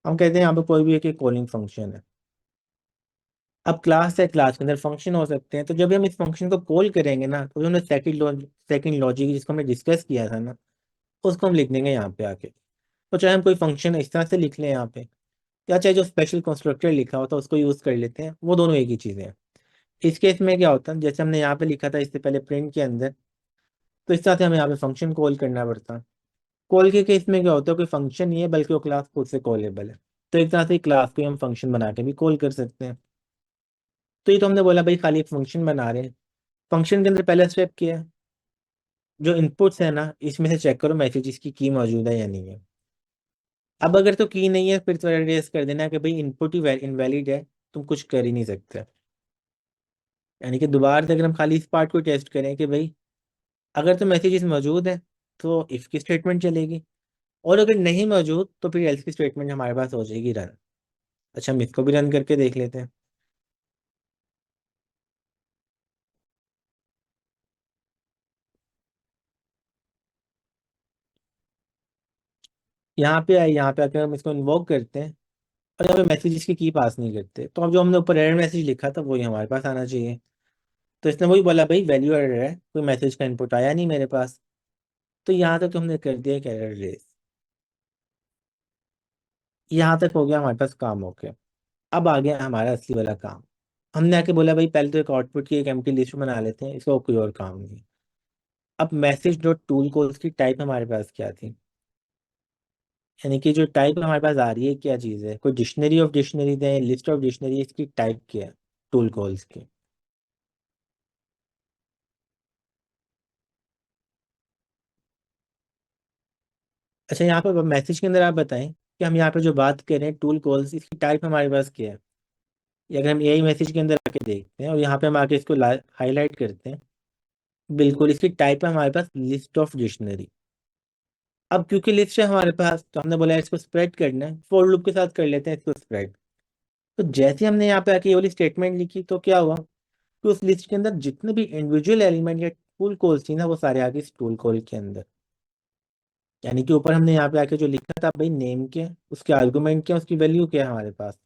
हम कहते हैं यहाँ पे कोई भी एक कॉलिंग फंक्शन है। अब क्लास है, क्लास के अंदर फंक्शन हो सकते हैं, तो जब भी हम इस फंक्शन को कॉल करेंगे ना, तो जो हमने सेकंड लॉजिक जिसको हमने डिस्कस किया था ना, उसको हम लिख देंगे यहाँ पे आके। तो चाहे हम कोई फंक्शन इस तरह से लिख लें यहाँ पे, या चाहे जो स्पेशल कंस्ट्रक्टर लिखा होता है उसको यूज कर लेते हैं, वो दोनों एक ही चीजें हैं। इस केस में क्या होता है, जैसे हमने यहाँ पे लिखा था इससे पहले प्रिंट के अंदर, तो इस तरह से हमें यहाँ पे फंक्शन कॉल करना पड़ता है। कॉल के केस में क्या होता है, कोई फंक्शन नहीं है बल्कि वो क्लास खुद से कॉलेबल है। तो एक तरह से क्लास को हम फंक्शन बना के भी कॉल कर सकते हैं। तो ये तो हमने बोला भाई खाली एक फंक्शन बना रहे हैं। फंक्शन के अंदर पहला स्टेप क्या है, जो इनपुट्स है ना इसमें से चेक करो मैसेजेस की मौजूद है या नहीं है। अब अगर तो की नहीं है, फिर तो रेस कर देना कि भाई इनपुट ही इनवैलिड है, तुम कुछ कर ही नहीं सकते। यानी कि दोबारा से अगर हम खाली इस पार्ट को टेस्ट करें कि भाई अगर तो मैसेजेस मौजूद है, तो इफ की स्टेटमेंट चलेगी, और अगर नहीं मौजूद तो फिर एल्स की स्टेटमेंट हमारे पास हो जाएगी रन। अच्छा, हम इसको भी रन करके देख लेते हैं। यहाँ पे आए, यहाँ पे आकर हम इसको इन्वोक करते हैं, और यहाँ पे मैसेजेस की पास नहीं करते, तो अब जो हमने ऊपर एरर मैसेज लिखा था वही हमारे पास आना चाहिए। तो इसने वही बोला भाई वैल्यू एरर है, कोई मैसेज का इनपुट आया नहीं मेरे पास। तो यहाँ तक तो हमने कर दिया एक एरर रेस। यहाँ तक हो गया हमारे पास काम, ओके। अब आ गया हमारा असली वाला काम। हमने आके बोला भाई पहले तो एक आउटपुट की एक एम्प्टी लिस्ट बना लेते हैं, इसका कोई और काम नहीं। अब मैसेज डॉट टूल को उसकी टाइप हमारे पास क्या थी, यानी कि जो टाइप हमारे पास आ रही है क्या चीज़ है, कोई डिक्शनरी ऑफ डिक्शनरी है, लिस्ट ऑफ डिक्शनरी, इसकी टाइप क्या है, टूल कॉल्स की। अच्छा, यहाँ पे मैसेज के अंदर आप बताएं कि हम यहाँ पे जो बात कर रहे हैं टूल कॉल्स, इसकी टाइप हमारे पास क्या है। या अगर हम यही मैसेज के अंदर आके देखते हैं और यहाँ पे हम आके इसको हाईलाइट करते हैं, बिल्कुल इसकी टाइप है हमारे पास लिस्ट ऑफ डिक्शनरी। अब क्योंकि लिस्ट है हमारे पास, तो हमने बोला इसको स्प्रेड करना है, फॉर लूप के साथ कर लेते हैं इसको स्प्रेड। तो जैसे हमने यहाँ पे आके ये वाली स्टेटमेंट लिखी, तो क्या हुआ कि उस लिस्ट के अंदर जितने भी इंडिविजुअल एलिमेंट या टूल कॉल्स थी ना, वो सारे आ गए इस टूल कॉल के अंदर। यानी कि ऊपर हमने यहाँ पे आके जो लिखा था भाई नेम के, उसके आर्गुमेंट क्या, उसकी वैल्यू क्या है हमारे पास,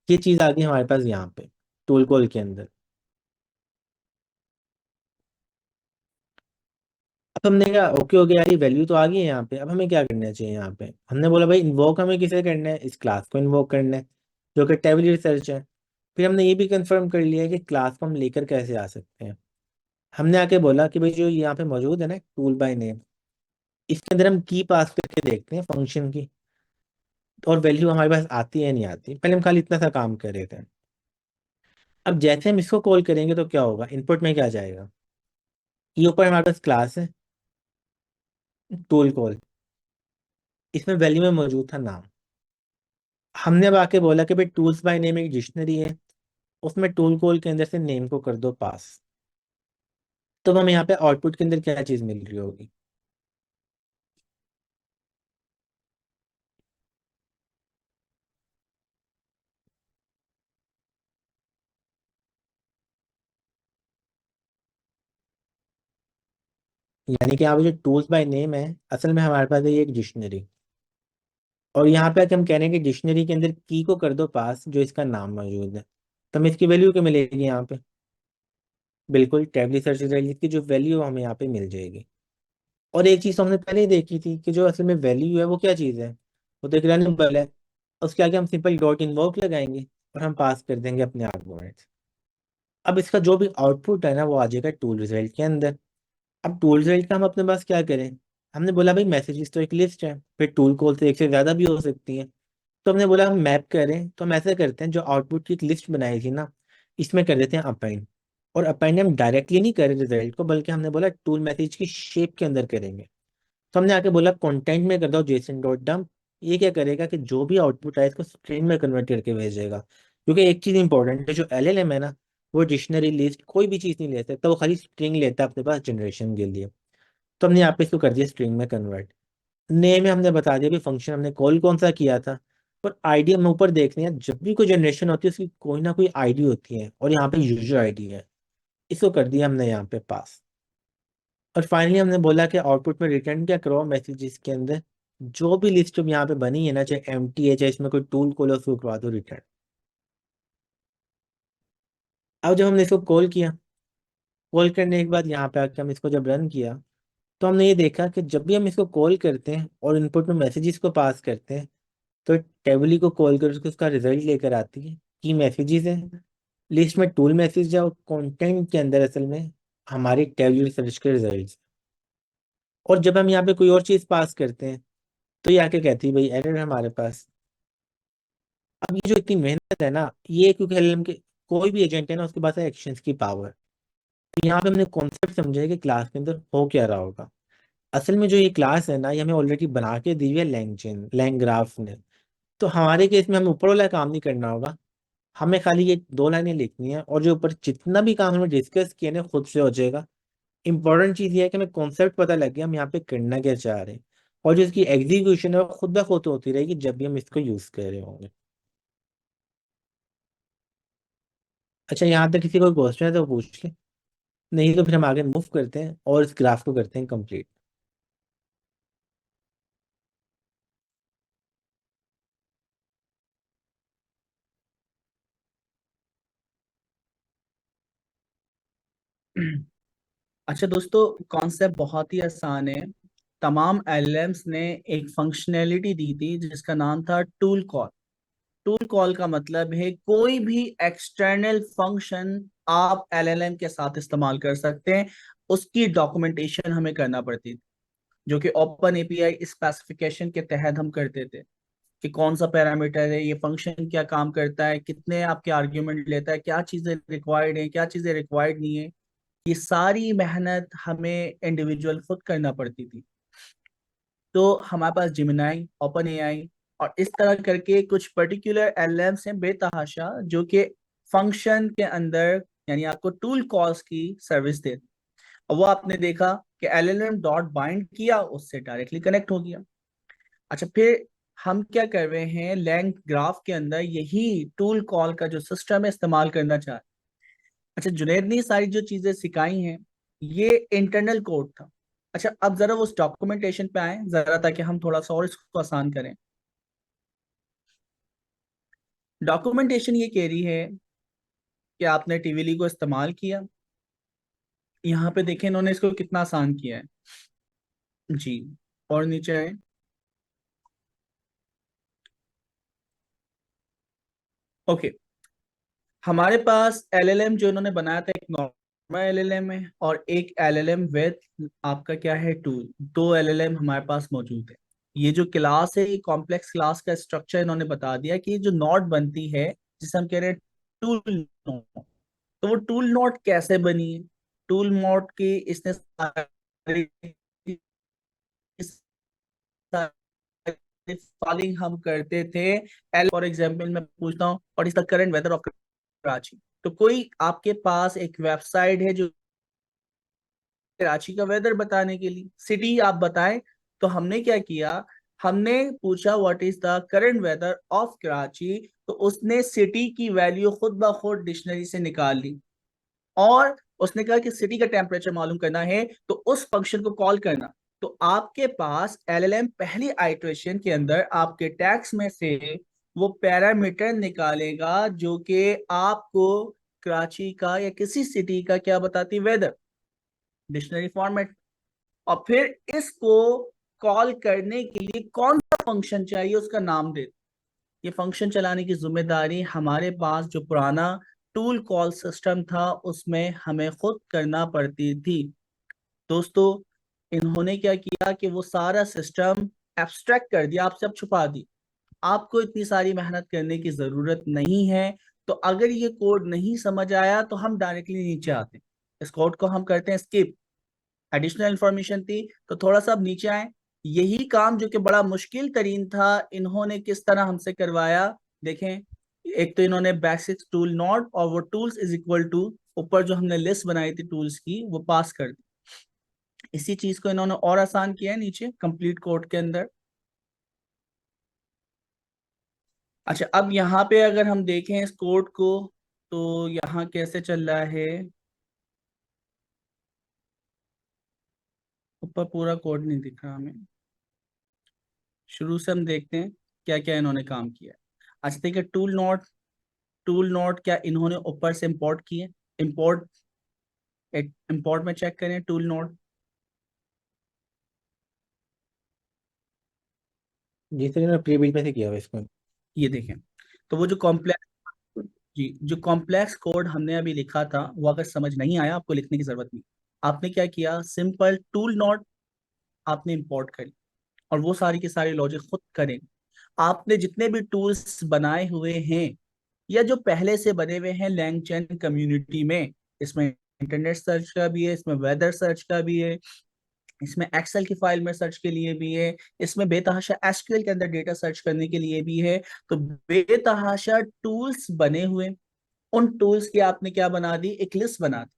ये चीज आ गई हमारे पास यहाँ पे टूल कॉल के अंदर। अब हमने कहा ओके हो गया यार, ये वैल्यू तो आ गई है यहाँ पे, अब हमें क्या करना चाहिए। यहाँ पे हमने बोला भाई इन्वोक हमें किसे करना है, इस क्लास को इन्वोक करना है, जो कि टेबल रिसर्च है। फिर हमने ये भी कंफर्म कर लिया है कि क्लास को हम लेकर कैसे आ सकते हैं। हमने आके बोला कि भाई जो यहाँ पे मौजूद है ना टूल बाय नेम, इसके अंदर हम की पास करके देखते हैं फंक्शन की, और वैल्यू हमारे पास आती है नहीं आती। पहले हम खाली इतना सा काम कर रहे थे। अब जैसे हम इसको कॉल करेंगे तो क्या होगा, इनपुट में क्या जाएगा, ये ऊपर हमारे पास क्लास है टूल कॉल, इसमें वैल्यू में मौजूद था नाम। हमने अब आके बोला कि भाई टूल्स बाय नेम एक डिक्शनरी है, उसमें टूल कॉल के अंदर से नेम को कर दो पास। तो हमें यहाँ पे आउटपुट के अंदर क्या चीज मिल रही होगी? यानी कि यहाँ पे जो टूल्स बाय नेम है, असल में हमारे पास है ये एक डिक्शनरी। और यहाँ पे हम कह रहे हैं कि डिक्शनरी के अंदर की को कर दो पास जो इसका नाम मौजूद है। तो हमें इसकी वैल्यू क्या मिलेगी यहाँ पे? बिल्कुल टेबली सर्च रिजल्ट की जो वैल्यू हमें यहाँ पे मिल जाएगी। और एक चीज तो हमने पहले ही देखी थी कि जो असल में वैल्यू है वो क्या चीज है? वो तो एक रैंडम है। उसके आगे हम सिंपल डॉट इन्वोक लगाएंगे और हम पास कर देंगे अपने आर्गुमेंट। अब इसका जो भी आउटपुट है ना वो आ जाएगा टूल रिजल्ट के अंदर। अब टूल रिजल्ट का हम अपने पास क्या करें? हमने बोला भाई मैसेजेस तो एक लिस्ट है, फिर टूल कॉल से एक से ज्यादा भी हो सकती है। तो हमने बोला हम मैप करें, तो हम ऐसा करते हैं जो आउटपुट की एक लिस्ट बनाई थी ना, इसमें कर देते हैं अपेंड। और अपेंड हम डायरेक्टली नहीं करें रिजल्ट को, बल्कि हमने बोला टूल मैसेज की शेप के अंदर करेंगे। तो हमने आके बोला कंटेंट में कर दो जेसन डॉट डम्प। ये क्या करेगा कि जो भी आउटपुट आए इसको स्ट्रिंग में कन्वर्ट करके भेजेगा। क्योंकि एक चीज इंपॉर्टेंट है, जो एलएलएम है ना, वो डिक्शनरी लिस्ट कोई भी चीज नहीं ले सकता, वो खाली स्ट्रिंग लेता है अपने पास जनरेशन के लिए। तो हमने यहाँ पे इसको कर दिया स्ट्रिंग में कन्वर्ट। नेम में हमने बता दिया कि फंक्शन हमने कॉल कौन सा किया था। और आईडी हम ऊपर देख रहे हैं, जब भी कोई जनरेशन होती है उसकी कोई ना कोई आईडी होती है, और यहाँ पे यूजर आईडी है। इसको कर दिया हमने यहाँ पे पास। और फाइनली हमने बोला कि आउटपुट में रिटर्न क्या करो मैसेजेस के अंदर, जो भी लिस्ट अब यहाँ पे बनी है ना, चाहे एम्प्टी है चाहे इसमें कोई टूल कॉल हो, उसको करवा दो रिटर्न। अब जब हमने इसको कॉल किया, कॉल करने के बाद यहाँ पे आके हम इसको जब रन किया, तो हमने ये देखा कि जब भी हम इसको कॉल करते हैं और इनपुट में मैसेजेस को पास करते हैं, तो टेबली को कॉल कर उसको उसका रिजल्ट लेकर आती है कि मैसेजेस है। लिस्ट में टूल मैसेज है और कंटेंट के अंदर असल में हमारी टेबली सर्च के रिजल्ट। और जब हम यहाँ पे कोई और चीज पास करते हैं, तो ये आके कहती है भाई एरर है हमारे पास। अब ये जो इतनी मेहनत है ना, ये क्योंकि एलएलएम के कोई भी एजेंट है ना, उसके पास है एक्शंस की पावर। तो यहाँ पे हमने कॉन्सेप्ट समझा है कि क्लास के अंदर हो क्या रहा होगा। असल में जो ये क्लास है ना, ये हमें ऑलरेडी बना के दी हुई है लैंगचेन लैंग्राफ ने। तो हमारे केस में हमें ऊपर वाला काम नहीं करना होगा। हमें खाली ये दो लाइनें लिखनी है, और जो ऊपर जितना भी काम हमने डिस्कस किया ना खुद से हो जाएगा। इंपॉर्टेंट चीज ये है कि हमें कॉन्सेप्ट पता लग गया हम यहाँ पे करना क्या चाह रहे हैं। और जो इसकी एग्जीक्यूशन है वो खुद ब खुद होती रहेगी जब भी हम इसको यूज कर रहे होंगे। अच्छा, यहाँ तक किसी कोई क्वेश्चन है तो पूछ ले। नहीं तो फिर हम आगे मूव करते हैं और इस ग्राफ को करते हैं कंप्लीट। अच्छा दोस्तों, कॉन्सेप्ट बहुत ही आसान है। तमाम एलएलएम्स ने एक फंक्शनैलिटी दी थी जिसका नाम था टूल कॉल। टूल कॉल का मतलब है कोई भी एक्सटर्नल फंक्शन आप एलएलएम के साथ इस्तेमाल कर सकते हैं। उसकी डॉक्यूमेंटेशन हमें करना पड़ती थी, जो कि ओपन एपीआई स्पेसिफिकेशन के तहत हम करते थे। कि कौन सा पैरामीटर है, ये फंक्शन क्या काम करता है, कितने आपके आर्ग्यूमेंट लेता है, क्या चीजें रिक्वायर्ड है, क्या चीजें रिक्वायर्ड नहीं है। ये सारी मेहनत हमें इंडिविजुअल खुद करना पड़ती थी। तो हमारे पास जिमिनाई, ओपन एआई और इस तरह करके कुछ पर्टिकुलर एलएम्स हैं बेतहाशा, जो कि फंक्शन के अंदर यानी आपको टूल कॉल्स की सर्विस देते। और वो आपने देखा कि एलएलएम डॉट बाइंड किया, उससे डायरेक्टली कनेक्ट हो गया। अच्छा, फिर हम क्या कर रहे हैं, लैंग ग्राफ के अंदर यही टूल कॉल का जो सिस्टम है इस्तेमाल करना चाह रहे हैं। अच्छा, जुनैद ने ये सारी जो चीजें सिखाई हैं, ये इंटरनल कोड था। अच्छा, अब जरा वो उस डॉक्यूमेंटेशन पे आए जरा, ताकि हम थोड़ा सा और इसको आसान करें। डॉक्यूमेंटेशन ये कह रही है कि आपने टीवीली को इस्तेमाल किया। यहाँ पे देखें इन्होंने इसको कितना आसान किया है। जी, और नीचे आए। ओके, हमारे पास एलएलएम जो इन्होंने बनाया था, एक नॉर्मल एलएलएम है और एक एलएलएम विद आपका क्या है, टूल। दो एलएलएम हमारे पास मौजूद है। ये जो क्लास है, ये कॉम्प्लेक्स क्लास का स्ट्रक्चर इन्होंने बता दिया कि ये जो नोड बनती है, जिसे हम कह रहे हैं टूल नोड। तो वो टूल नोड कैसे बनी है? टूल नोड की इसने सारी फॉलोइंग हम करते थे। एल फॉर एग्जाम्पल मैं पूछता हूँ what is the current weather of Karachi, तो कोई आपके पास एक वेबसाइट है जो कराची का वेदर बताने के लिए, सिटी आप बताएं। तो हमने क्या किया, हमने पूछा what is the current weather of Karachi, तो उसने सिटी की वैल्यू खुद ब खुद डिक्शनरी से निकाल ली, और उसने कहा कि सिटी का टेम्परेचर मालूम करना है तो उस फंक्शन को कॉल करना। तो आपके पास एलएलएम पहली आइट्रेशन के अंदर आपके टैक्स में से वो पैरामीटर निकालेगा जो कि आपको कराची का या किसी सिटी का क्या बताती, वेदर, डिक्शनरी फॉर्मेट। और फिर इसको कॉल करने के लिए कौन सा फंक्शन चाहिए उसका नाम दे। ये फंक्शन चलाने की जिम्मेदारी हमारे पास जो पुराना टूल कॉल सिस्टम था उसमें हमें खुद करना पड़ती थी। दोस्तों, इन्होंने क्या किया कि वो सारा सिस्टम एब्स्ट्रैक्ट कर दिया, आपसे अब छुपा दी। आपको इतनी सारी मेहनत करने की जरूरत नहीं है। तो अगर ये कोड नहीं समझ आया तो हम डायरेक्टली नीचे आते हैं, इस कोड को हम करते हैं स्किप। एडिशनल इंफॉर्मेशन थी तो थोड़ा सा अब नीचे आए। यही काम जो कि बड़ा मुश्किल तरीन था, इन्होंने किस तरह हमसे करवाया, देखें। एक तो इन्होंने बेसिक टूल नॉट और वो टूल्स इज इक्वल टू, ऊपर जो हमने लिस्ट बनाई थी टूल्स की वो पास कर दी। इसी चीज को इन्होंने और आसान किया है नीचे कंप्लीट कोड के अंदर। अच्छा, अब यहाँ पे अगर हम देखें इस कोड को, तो यहाँ कैसे चल रहा है, ऊपर पूरा कोड नहीं दिख रहा हमें, शुरू से हम देखते हैं क्या क्या इन्होंने काम किया है। अच्छा देखिए, टूल नोट क्या इन्होंने ऊपर से इंपोर्ट किए, इंपोर्ट, इंपोर्ट में चेक करें टूल नोट। जिस तरह प्री बिल्ड में से किया हुआ है इसको। ये देखें, तो वो जो कॉम्प्लेक्स, जी जो कॉम्प्लेक्स कोड हमने अभी लिखा था वो अगर समझ नहीं आया आपको लिखने की जरूरत नहीं। आपने क्या किया, सिंपल टूल नोट आपने इंपोर्ट करी और वो सारी की सारी लॉजिक खुद करें। आपने जितने भी टूल्स बनाए हुए हैं या जो पहले से बने हुए हैं लैंगचैन कम्युनिटी में, इसमें इंटरनेट सर्च का भी है, इसमें वेदर सर्च का भी है, इसमें एक्सेल की फाइल में सर्च के लिए भी है, इसमें बेतहाशा एसक्यूएल के अंदर डेटा सर्च करने के लिए भी है। तो बेतहाशा टूल्स बने हुए, उन टूल्स की आपने क्या बना दी, एक लिस्ट बना दी।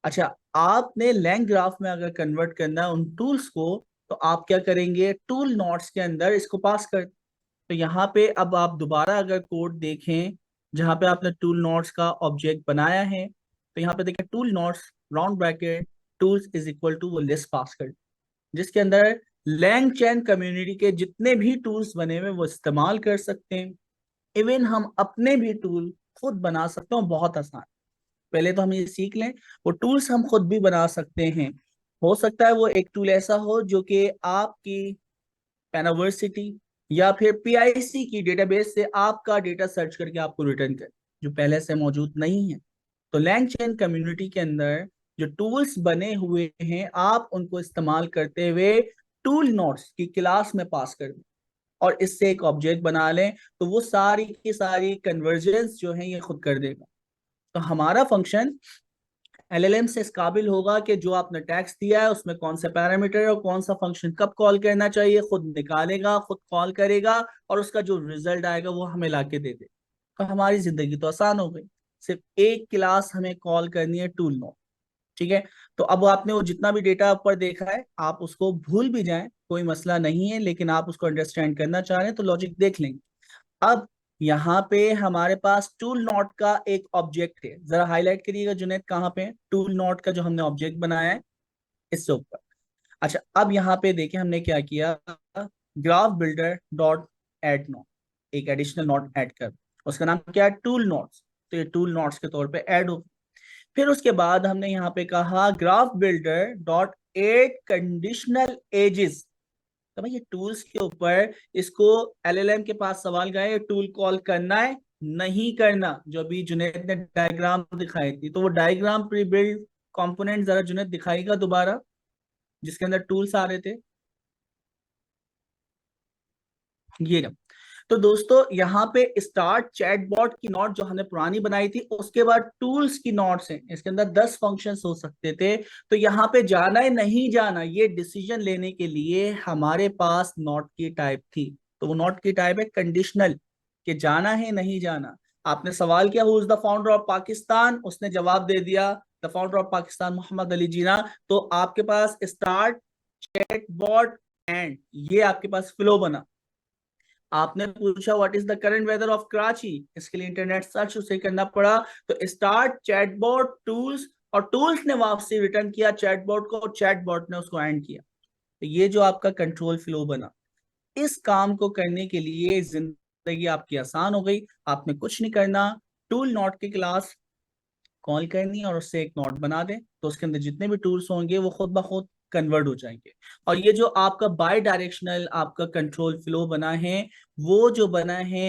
अच्छा, आपने लैंग ग्राफ में अगर कन्वर्ट करना है उन टूल्स को, तो आप क्या करेंगे, टूल नोट्स के अंदर इसको पास कर। तो यहाँ पे अब आप दोबारा अगर कोड देखें जहाँ पे आपने टूल नोट्स का ऑब्जेक्ट बनाया है, तो यहाँ पे देखें tool nodes round bracket tools is equal to वो लिस्ट पास कर, जिसके अंदर लैंग चैन कम्युनिटी के जितने भी टूल्स बने हुए वो इस्तेमाल कर सकते हैं। इवन हम अपने भी टूल खुद बना सकते हैं, बहुत आसान। पहले तो हम ये सीख लें, वो टूल्स हम खुद भी बना सकते हैं। हो सकता है वो एक टूल ऐसा हो जो कि आपकी पेनावर्सिटी या फिर पीआईसी की डेटाबेस से आपका डेटा सर्च करके आपको रिटर्न करे, जो पहले से मौजूद नहीं है। तो लैंगचैन कम्युनिटी के अंदर जो टूल्स बने हुए हैं आप उनको इस्तेमाल करते हुए टूल नोट्स की क्लास में पास कर दें और इससे एक ऑब्जेक्ट बना लें, तो वो सारी की सारी कन्वर्जेंस जो है ये खुद कर देगा। तो हमारा फंक्शन एलएलएम से इस काबिल होगा कि जो आपने टैक्स दिया है उसमें कौन सा पैरामीटर है और कौन सा फंक्शन कब कॉल करना चाहिए खुद निकालेगा, खुद कॉल करेगा, और उसका जो रिजल्ट आएगा वो हमें लाके दे दे। तो हमारी जिंदगी तो आसान हो गई। सिर्फ एक क्लास हमें कॉल करनी है टूल नोट, ठीक है। तो अब आपने वो जितना भी डेटा ऊपर देखा है आप उसको भूल भी जाएं कोई मसला नहीं है, लेकिन आप उसको अंडरस्टैंड करना चाह रहे हैं तो लॉजिक देख लेंगे। अब यहाँ पे हमारे पास टूल नॉट का एक ऑब्जेक्ट है, जरा हाईलाइट करिएगा जुनेद, कहाँ पे टूल नॉट का जो हमने ऑब्जेक्ट बनाया है इससे ऊपर। अच्छा, अब यहाँ पे देखिए हमने क्या किया, graph builder dot add node, एक एडिशनल नॉट ऐड कर, उसका नाम क्या है, टूल नॉट्स। तो ये टूल नॉट्स के तौर पे ऐड हो। फिर उसके बाद हमने यहाँ पे कहा graph builder dot add conditional edges. तो भाई ये टूल्स के ऊपर इसको एलएलएम के पास सवाल गए, टूल कॉल करना है नहीं करना, जो अभी जुनेद ने डायग्राम दिखाई थी, तो वो डायग्राम प्री बिल्ड कंपोनेंट जरा जुनेद दिखाएगा दोबारा, जिसके अंदर टूल्स आ रहे थे ये ना। तो दोस्तों यहाँ पे स्टार्ट चैटबॉट की नोट जो हमने पुरानी बनाई थी, उसके बाद टूल्स की नोट्स हैं, इसके अंदर 10 फंक्शंस हो सकते थे। तो यहाँ पे जाना है नहीं जाना ये डिसीजन लेने के लिए हमारे पास नोट की टाइप थी। तो वो नॉट की टाइप है कंडीशनल, कि जाना है नहीं जाना। आपने सवाल किया who is the founder of Pakistan, उसने जवाब दे दिया the founder of Pakistan Mohammad Ali Jinnah. तो आपके पास स्टार्ट, चैट बॉट, एंड, ये आपके पास फ्लो बना। आपने पूछा what is the current weather of Karachi, इसके लिए इंटरनेट सर्च उसे करना पड़ा। तो स्टार्ट, चैटबॉट, टूल्स, और टूल्स ने वापसी रिटर्न किया चैटबॉट को, और चैटबॉट ने उसको एंड किया। तो ये जो आपका कंट्रोल फ्लो बना, इस काम को करने के लिए जिंदगी आपकी आसान हो गई। आपने कुछ नहीं करना, टूल नोट की क्लास कॉल करनी और उससे एक नोट बना दें, तो उसके अंदर जितने भी टूल्स होंगे वो खुद ब खुद कन्वर्ट हो जाएंगे। और ये जो आपका बाई डायरेक्शनल आपका कंट्रोल फ्लो बना है, वो जो बना है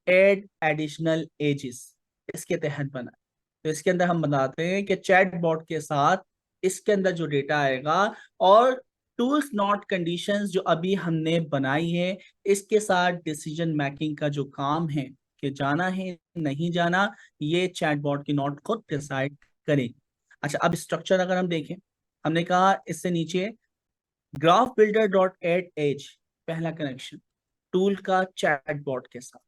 एड एडिशनल एजेस, इसके तहत बना है। तो इसके अंदर हम बताते हैं कि चैट बॉट के साथ इसके अंदर जो डेटा आएगा, और टूल्स नॉट कंडीशंस जो अभी हमने बनाई है, इसके साथ डिसीजन मेकिंग का जो काम है कि जाना है नहीं जाना, ये चैटबॉट की नोट खुद डिसाइड करेगी। अच्छा, अब स्ट्रक्चर अगर हम देखें, हमने कहा इससे नीचे graph builder dot add edge, पहला कनेक्शन टूल का चैटबॉट के साथ।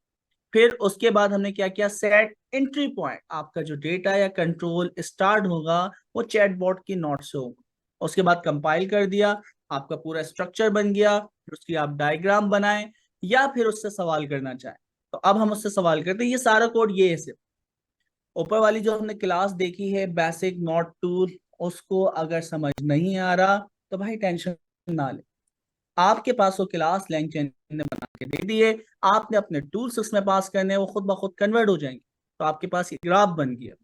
फिर उसके बाद हमने क्या किया, सेट एंट्री पॉइंट, आपका जो डेटा या कंट्रोल स्टार्ट होगा वो चैटबॉट की नोट से होगा। उसके बाद कंपाइल कर दिया, आपका पूरा स्ट्रक्चर बन गया। फिर उसकी आप डायग्राम बनाएं या फिर उससे सवाल करना चाहें। तो अब हम उससे सवाल करते हैं, ये सारा कोड ये है सिर्फ। ऊपर वाली जो हमने क्लास देखी है बेसिक नोट टूल, उसको अगर समझ नहीं आ रहा तो भाई टेंशन ना ले, आपके पास वो क्लास लैंगचैन ने बना के दे दिए। आपने अपने टूल्स उसमें पास करने हैं, वो खुद ब खुद कन्वर्ट हो जाएंगे। तो आपके पास ये ग्राफ बन गया।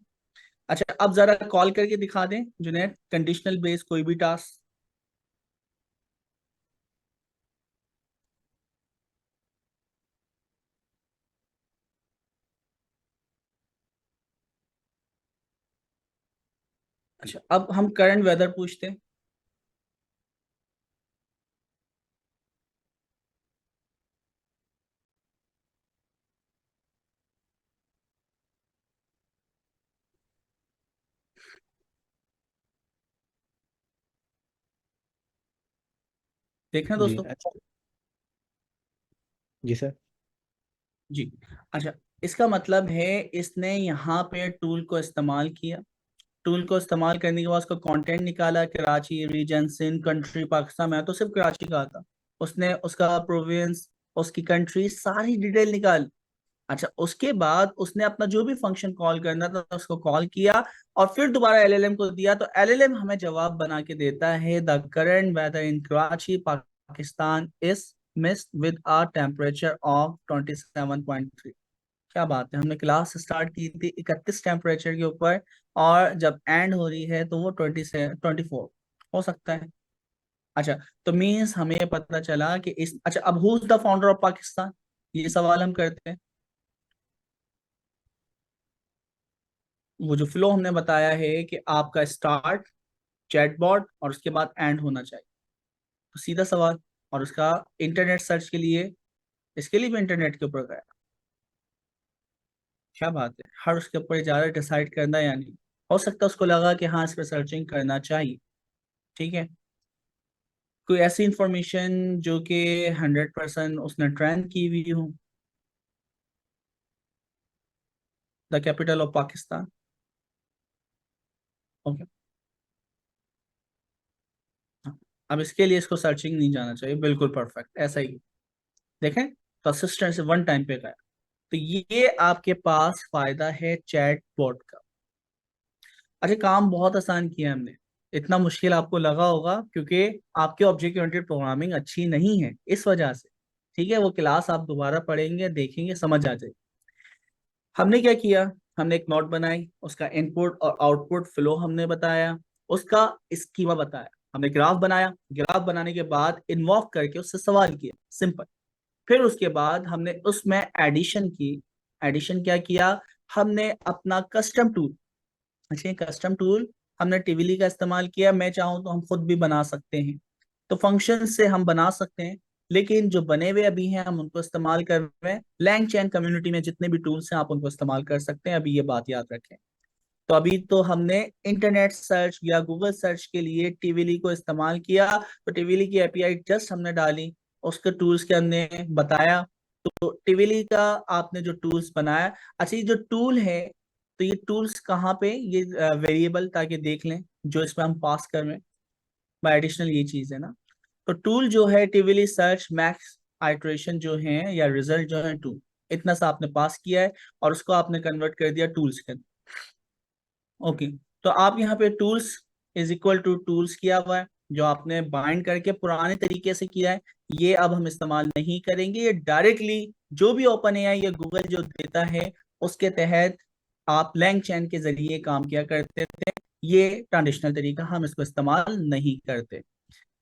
अच्छा, अब जरा कॉल करके दिखा दें जुनैद, कंडीशनल बेस कोई भी टास्क। अच्छा, अब हम करंट वेदर पूछते हैं। देख रहे हैं जी दोस्तों? अच्छा। जी सर। जी। अच्छा, इसका मतलब है इसने यहाँ पे टूल को इस्तेमाल किया। टूल को इस्तेमाल करने के बाद उसका कंटेंट निकाला, कराची रीजन, सिंध, कंट्री, पाकिस्तान में तो सिर्फ कराची का था। उसने उसका प्रोविंस, उसकी कंट्री, सारी डिटेल निकाल। अच्छा, उसके बाद उसने अपना जो भी फंक्शन कॉल करना था उसको कॉल किया, और फिर दोबारा एलएलएम को दिया। तो एलएलएम हमें जवाब बना के देता है the current weather in Karachi Pakistan is mist with a temperature of 27.3। क्या बात है, हमने क्लास स्टार्ट की थी 31 टेम्परेचर के ऊपर, और जब एंड हो रही है तो वो 24 हो सकता है। अच्छा, तो मीन्स हमें पता चला कि इस, अच्छा अब who is the founder of Pakistan, ये सवाल हम करते हैं। वो जो फ्लो हमने बताया है कि आपका स्टार्ट, चैटबॉट, और उसके बाद एंड होना चाहिए। तो सीधा सवाल, और उसका इंटरनेट सर्च के लिए, इसके लिए भी इंटरनेट के ऊपर गया। क्या बात है, हर उसके ऊपर ज्यादा डिसाइड करना या नहीं। हो सकता है उसको लगा कि हाँ इस पर सर्चिंग करना चाहिए। ठीक है, कोई ऐसी इंफॉर्मेशन जो कि 100% उसने ट्रेंड की हुई हो, the capital of Pakistan. Okay, अब इसके लिए इसको सर्चिंग नहीं जाना चाहिए, बिल्कुल परफेक्ट ऐसा ही। देखें, तो असिस्टेंट से वन टाइम पे गया। तो ये आपके पास फायदा है चैट बॉट का। अच्छा, काम बहुत आसान किया हमने, इतना मुश्किल आपको लगा होगा क्योंकि आपके ऑब्जेक्ट ओरिएंटेड प्रोग्रामिंग अच्छी नहीं है इस वजह से। ठीक है, वो क्लास आप दोबारा पढ़ेंगे, देखेंगे, समझ आ जाएगी। हमने क्या किया, हमने एक नोट बनाई, उसका इनपुट और आउटपुट फ्लो हमने बताया, उसका स्कीमा बताया, हमने ग्राफ बनाया, ग्राफ बनाने के बाद इन्वॉक करके उससे सवाल किया, सिंपल। फिर उसके बाद हमने उसमें एडिशन की। एडिशन क्या किया, हमने अपना कस्टम टूल, अच्छा कस्टम टूल हमने टिविली का इस्तेमाल किया। मैं चाहूँ तो हम खुद भी बना सकते हैं, तो फंक्शन से हम बना सकते हैं, लेकिन जो बने हुए अभी हैं हम उनको इस्तेमाल कर रहे हैं। लैंग चैन कम्युनिटी में जितने भी टूल्स हैं आप उनको इस्तेमाल कर सकते हैं, अभी ये बात याद रखें। तो अभी तो हमने इंटरनेट सर्च या गूगल सर्च के लिए टिविली को इस्तेमाल किया। तो टिविली की एपीआई जस्ट हमने डाली, उसके टूल्स के हमने बताया। तो टिविली का आपने जो टूल्स बनाया, अच्छा ये जो टूल है, तो ये टूल्स कहाँ पे, ये वेरिएबल ताकि देख लें जो इसमें हम पास कर रहे हैं बाय एडिशनल, ये चीज है ना। तो टूल जो है टिविली सर्च मैक्स आइट्रेशन जो है या रिजल्ट जो है टू, इतना सा आपने पास किया है और उसको आपने कन्वर्ट कर दिया टूल्स के अंदर। ओके, तो आप यहाँ पे tools is equal to tools किया हुआ है, जो आपने बाइंड करके पुराने तरीके से किया है, ये अब हम इस्तेमाल नहीं करेंगे। ये डायरेक्टली जो भी ओपन एआई या गूगल जो देता है उसके तहत आप लैंग चैन के जरिए काम किया करते थे। ये ट्रांडिशनल तरीका, हम इसको इस्तेमाल नहीं करते।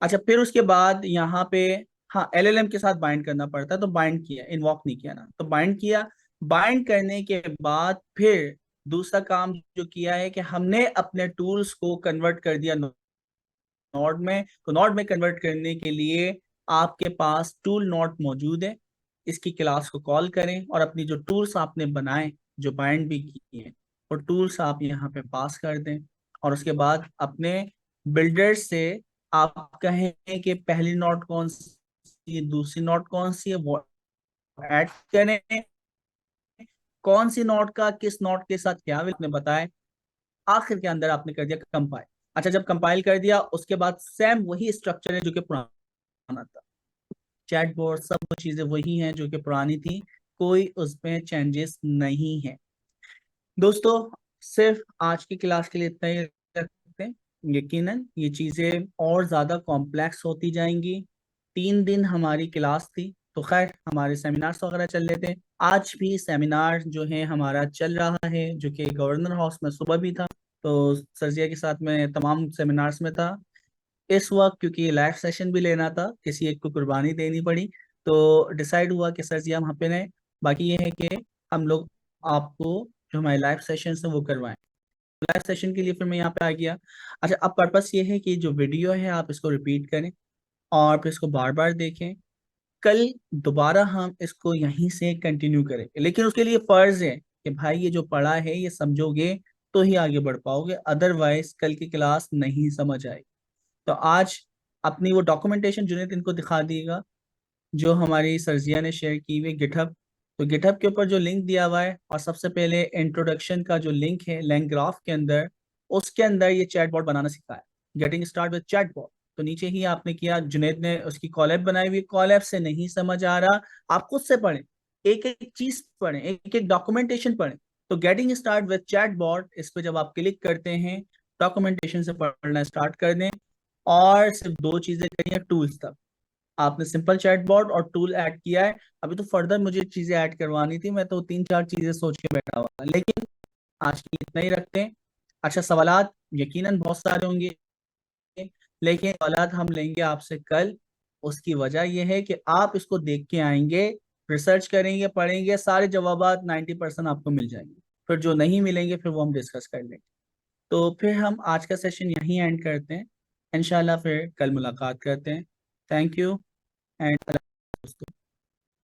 अच्छा, फिर उसके बाद यहाँ पे हाँ एलएलएम के साथ बाइंड करना पड़ता है, तो बाइंड किया, इन्वॉक नहीं किया ना, तो बाइंड किया। बाइंड करने के बाद फिर दूसरा काम जो किया है कि हमने अपने टूल्स को कन्वर्ट कर दिया नोड में। तो नोड में कन्वर्ट करने के लिए आपके पास टूल नोड मौजूद है, इसकी क्लास को कॉल करें और अपनी जो टूल्स आपने बनाए, जो बाइंड भी किए, वो टूल्स आप यहाँ पे पास कर दें। और उसके बाद अपने बिल्डर से आप कहें कि पहली नोड कौन सी है, दूसरी नोड कौन सी है, वो ऐड करें। कौन सी नोड का किस नोड के साथ क्या आपने बताया, आखिर के अंदर आपने कर दिया कंपाइल। अच्छा, जब कंपाइल कर दिया उसके बाद सेम वही स्ट्रक्चर है जो कि पुराना था, चैटबॉट सब वो चीजें वही हैं जो कि पुरानी थी, कोई उसमें चेंजेस नहीं है। दोस्तों, सिर्फ आज की क्लास के लिए इतना ही रखते हैं। यकीनन ये चीजें और ज्यादा कॉम्प्लेक्स होती जाएंगी। 3 दिन हमारी क्लास थी, तो खैर हमारे सेमिनार्स वगैरह चल रहे थे। आज भी सेमिनार जो है हमारा चल रहा है, जो कि गवर्नर हाउस में सुबह भी था। तो सरजिया के साथ में तमाम सेमिनार्स में था इस वक्त, क्योंकि लाइव सेशन भी लेना था, किसी एक को कुर्बानी देनी पड़ी। तो डिसाइड हुआ कि सर जी हम यहाँ पे रहें। बाकी ये है कि हम लोग आपको जो हमारे लाइव सेशन है वो करवाएं। लाइव सेशन के लिए फिर मैं यहाँ पे आ गया। अच्छा, अब पर्पस ये है कि जो वीडियो है आप इसको रिपीट करें और फिर इसको बार बार देखें। कल दोबारा हम इसको यहीं से कंटिन्यू करेंगे, लेकिन उसके लिए फर्ज है कि भाई ये जो पढ़ा है ये समझोगे तो ही आगे बढ़ पाओगे, अदरवाइज कल की क्लास नहीं समझ आएगी। तो आज अपनी वो डॉक्यूमेंटेशन जुनेद इनको दिखा दिएगा जो हमारी सरजिया ने शेयर की हुई गिटहब। तो गिटहब के ऊपर जो लिंक दिया हुआ है, और सबसे पहले इंट्रोडक्शन का जो लिंक है लैंग ग्राफ के अंदर, उसके अंदर ये चैटबॉट बनाना सिखाया, गेटिंग स्टार्ट विद चैटबॉट। तो नीचे ही आपने किया, जुनेद ने उसकी कॉलैब बनाई हुई। कॉलैब से नहीं समझ आ रहा, आप खुद से पढ़ें, एक एक चीज पढ़ें, एक एक डॉक्यूमेंटेशन पढ़ें। तो गेटिंग स्टार्ट विद चैटबॉट, इस पे जब आप क्लिक करते हैं डॉक्यूमेंटेशन से पढ़ना स्टार्ट कर दें। और सिर्फ दो चीजें करी हैं टूल्स तक, आपने सिंपल चैटबॉट और टूल ऐड किया है। अभी तो फर्दर मुझे चीजें ऐड करवानी थी, मैं तो 3-4 चीजें सोच के बैठा हुआ, लेकिन आज के लिए इतना ही रखते हैं। अच्छा, सवालात यकीनन बहुत सारे होंगे, लेकिन सवालात हम लेंगे आपसे कल। उसकी वजह यह है कि आप इसको देख के आएंगे, रिसर्च करेंगे, पढ़ेंगे, सारे जवाबात 90% आपको मिल जाएंगे। फिर जो नहीं मिलेंगे फिर वो हम डिस्कस कर लेंगे। तो फिर हम आज का सेशन यहीं एंड करते हैं। इंशाल्लाह फिर कल मुलाकात करते हैं। Thank you and